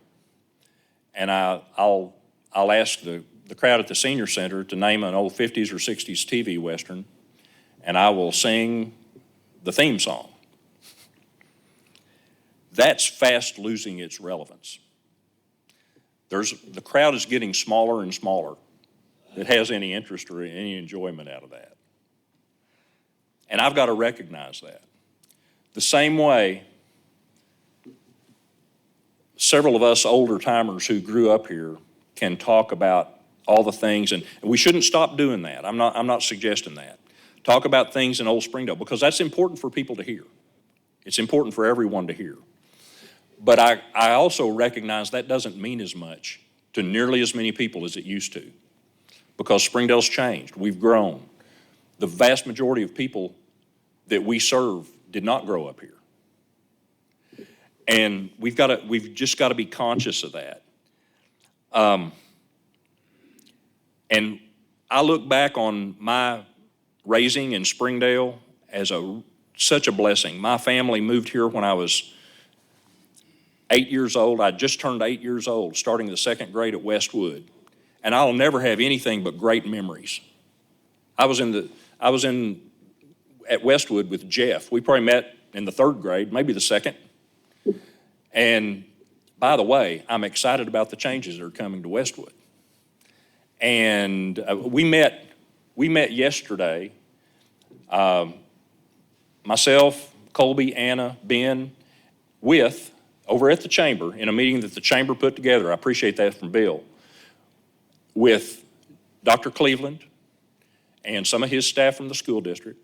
and I'll ask the crowd at the senior center to name an old 50s or 60s TV Western, and I will sing the theme song. That's fast losing its relevance. The crowd is getting smaller and smaller that has any interest or any enjoyment out of that. And I've got to recognize that. The same way, several of us older timers who grew up here can talk about all the things, and we shouldn't stop doing that. I'm not suggesting that. Talk about things in Old Springdale because that's important for people to hear. It's important for everyone to hear. But I also recognize that doesn't mean as much to nearly as many people as it used to because Springdale's changed. We've grown. The vast majority of people that we serve did not grow up here. And we've just got to be conscious of that. And I look back on my raising in Springdale as such a blessing. My family moved here when I was 8 years old. I just turned 8 years old, starting the 2nd grade at Westwood. And I'll never have anything but great memories. I was at Westwood with Jeff. We probably met in the 3rd grade, maybe the 2nd. And by the way, I'm excited about the changes that are coming to Westwood. And we met yesterday, myself, Colby, Anna, Ben, over at the chamber, in a meeting that the chamber put together, I appreciate that from Bill, with Dr. Cleveland and some of his staff from the school district,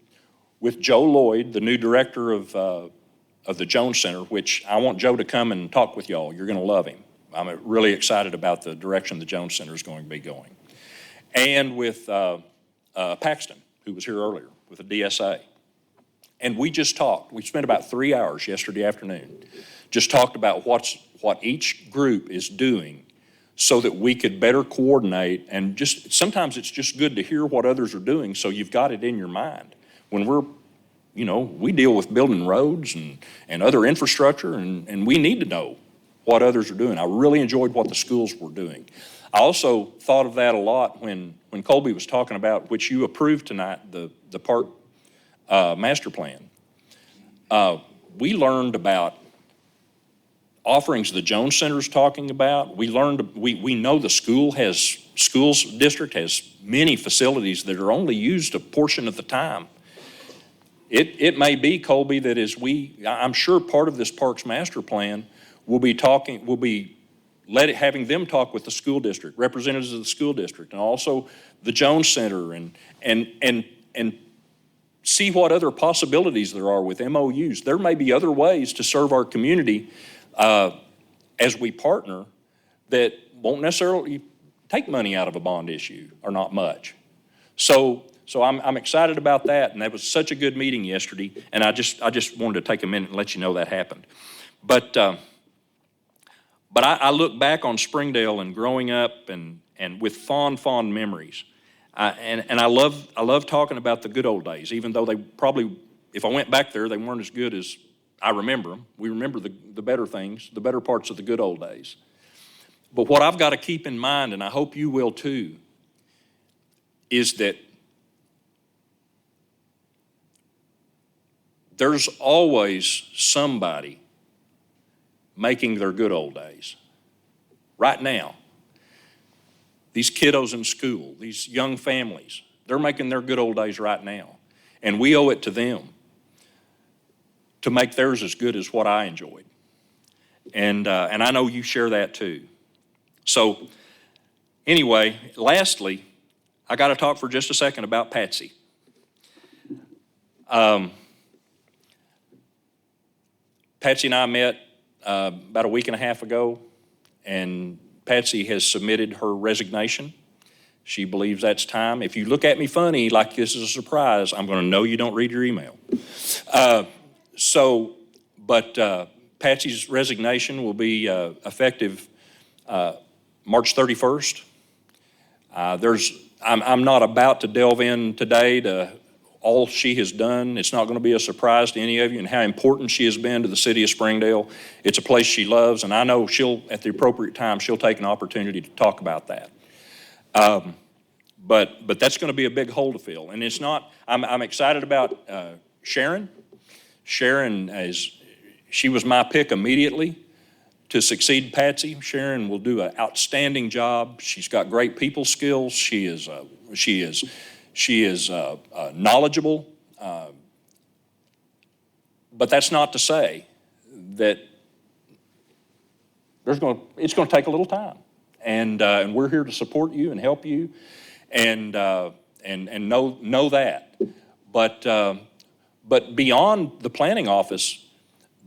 with Joe Lloyd, the new director of the Jones Center, which I want Joe to come and talk with y'all. You're going to love him. I'm really excited about the direction the Jones Center is going to be going. And with Paxton, who was here earlier, with the DSA. And we just talked. We spent about 3 hours yesterday afternoon, just talked about what each group is doing so that we could better coordinate. And just sometimes it's just good to hear what others are doing so you've got it in your mind. When we deal with building roads and other infrastructure, and we need to know what others are doing. I really enjoyed what the schools were doing. I also thought of that a lot when Colby was talking about, which you approved tonight, the park master plan. We learned about offerings the Jones Center's talking about. We know the schools district has many facilities that are only used a portion of the time. It may be, Colby, that I'm sure part of this Parks Master Plan will be having them talk with the school district, representatives of the school district, and also the Jones Center, and see what other possibilities there are with MOUs. There may be other ways to serve our community as we partner that won't necessarily take money out of a bond issue, or not much. So I'm excited about that, and that was such a good meeting yesterday, and I just wanted to take a minute and let you know that happened. But I look back on Springdale and growing up and with fond memories. And I love talking about the good old days, even though they probably, if I went back there, they weren't as good as I remember them. We remember the better things, the better parts of the good old days. But what I've got to keep in mind, and I hope you will too, is that there's always somebody making their good old days. Right now, these kiddos in school, these young families, they're making their good old days right now. And we owe it to them to make theirs as good as what I enjoyed. And I know you share that too. So anyway, lastly, I got to talk for just a second about Patsy. Patsy and I met about a week and a half ago, and Patsy has submitted her resignation. She believes that's time. If you look at me funny, like this is a surprise, I'm going to know you don't read your email. But Patsy's resignation will be effective March 31st. I'm not about to delve in today to all she has done. It's not going to be a surprise to any of you and how important she has been to the city of Springdale. It's a place she loves, and I know at the appropriate time, she'll take an opportunity to talk about that. But that's going to be a big hole to fill. And it's not, I'm excited about Sharon. Sharon she was my pick immediately to succeed Patsy. Sharon will do an outstanding job. She's got great people skills. She is knowledgeable, but that's not to say that it's going to take a little time, and we're here to support you and help you, and know that. But beyond the planning office,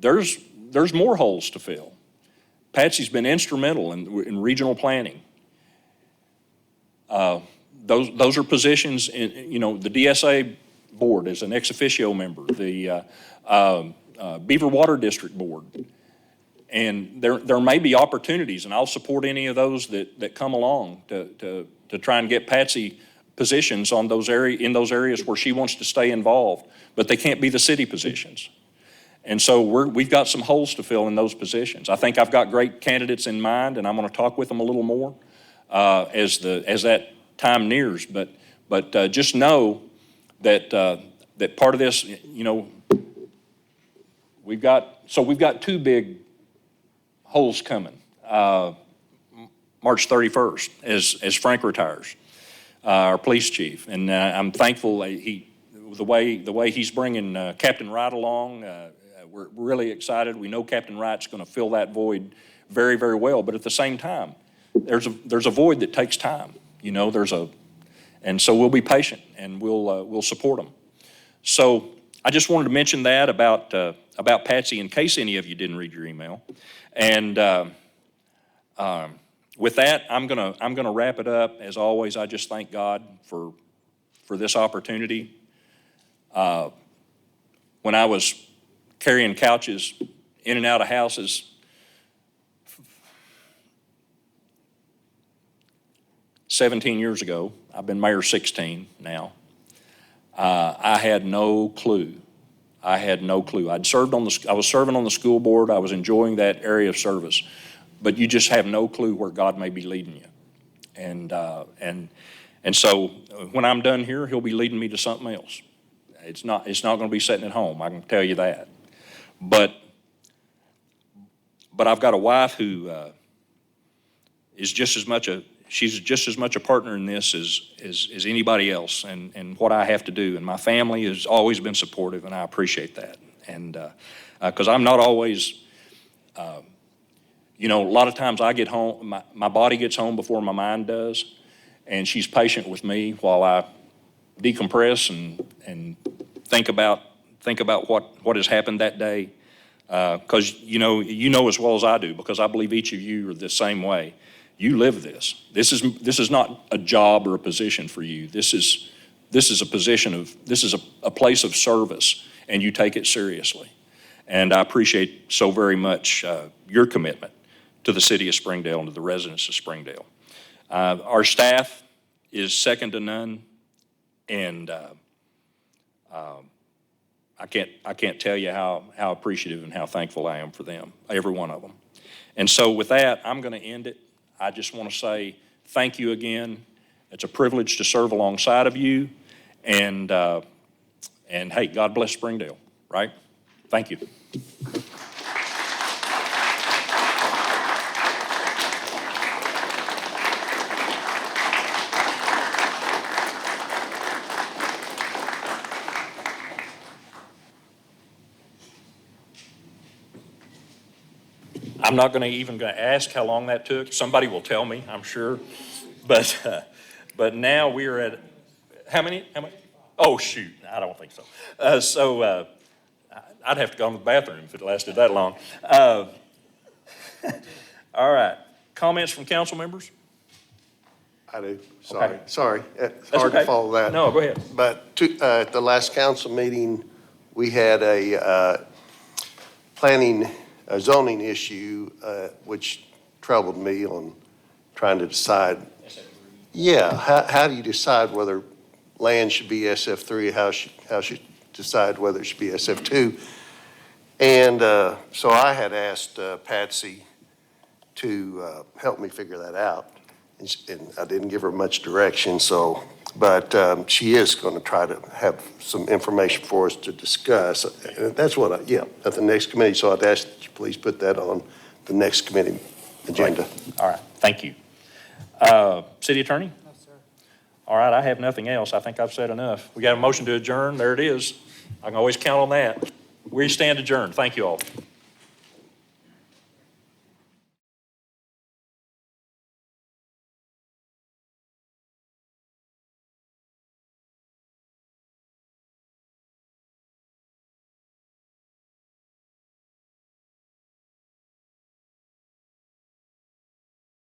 there's more holes to fill. Patsy's been instrumental in regional planning. Those are positions in, the DSA board as an ex officio member, the Beaver Water District Board. And there may be opportunities, and I'll support any of those that come along to try and get Patsy positions in those areas where she wants to stay involved, but they can't be the city positions. And so we've got some holes to fill in those positions. I think I've got great candidates in mind, and I'm going to talk with them a little more as that time nears, but just know that part of this, we've got two big holes coming. March 31st, as Frank retires, our police chief, and I'm thankful the way he's bringing Captain Wright along. We're really excited. We know Captain Wright's going to fill that void very, very well, but at the same time, there's a void that takes time. And so we'll be patient and we'll support them. So I just wanted to mention that about Patsy in case any of you didn't read your email. And with that, I'm gonna wrap it up. As always, I just thank God for this opportunity. When I was carrying couches in and out of houses, 17 years ago, I've been mayor 16 now, I had no clue. I was serving on the school board. I was enjoying that area of service, but you just have no clue where God may be leading you. And so when I'm done here, he'll be leading me to something else. It's not going to be sitting at home, I can tell you that. But but I've got a wife who is just as much she's just as much a partner in this as anybody else and what I have to do. And my family has always been supportive, and I appreciate that. And because I'm not always, a lot of times I get home, my body gets home before my mind does, and she's patient with me while I decompress and think about what has happened that day. Because you know as well as I do, because I believe each of you are the same way. You live this. This is not a job or a position for you. This is a position this is a place of service, and you take it seriously. And I appreciate so very much your commitment to the city of Springdale and to the residents of Springdale. Our staff is second to none, and I can't tell you how appreciative and how thankful I am for them, every one of them. And so with that, I'm going to end it. I just want to say thank you again. It's a privilege to serve alongside of you, and hey, God bless Springdale, right? Thank you. I'm not going to ask how long that took. Somebody will tell me, I'm sure. But now we are at, how many? Oh, shoot, I don't think so. I'd have to go to the bathroom if it lasted that long. All right, comments from council members? I do, Okay. sorry. It's That's hard to okay. follow that. No, go ahead. But at the last council meeting, we had a zoning issue, which troubled me on trying to decide. Yeah, how do you decide whether land should be SF3, how should decide whether it should be SF2? And so I had asked Patsy to help me figure that out. And I didn't give her much direction, but she is going to try to have some information for us to discuss. And that's what at the next committee. So I'd ask that you please put that on the next committee agenda. All right, thank you. City Attorney? No, sir. All right, I have nothing else. I think I've said enough. We got a motion to adjourn. There it is. I can always count on that. We stand adjourned. Thank you all.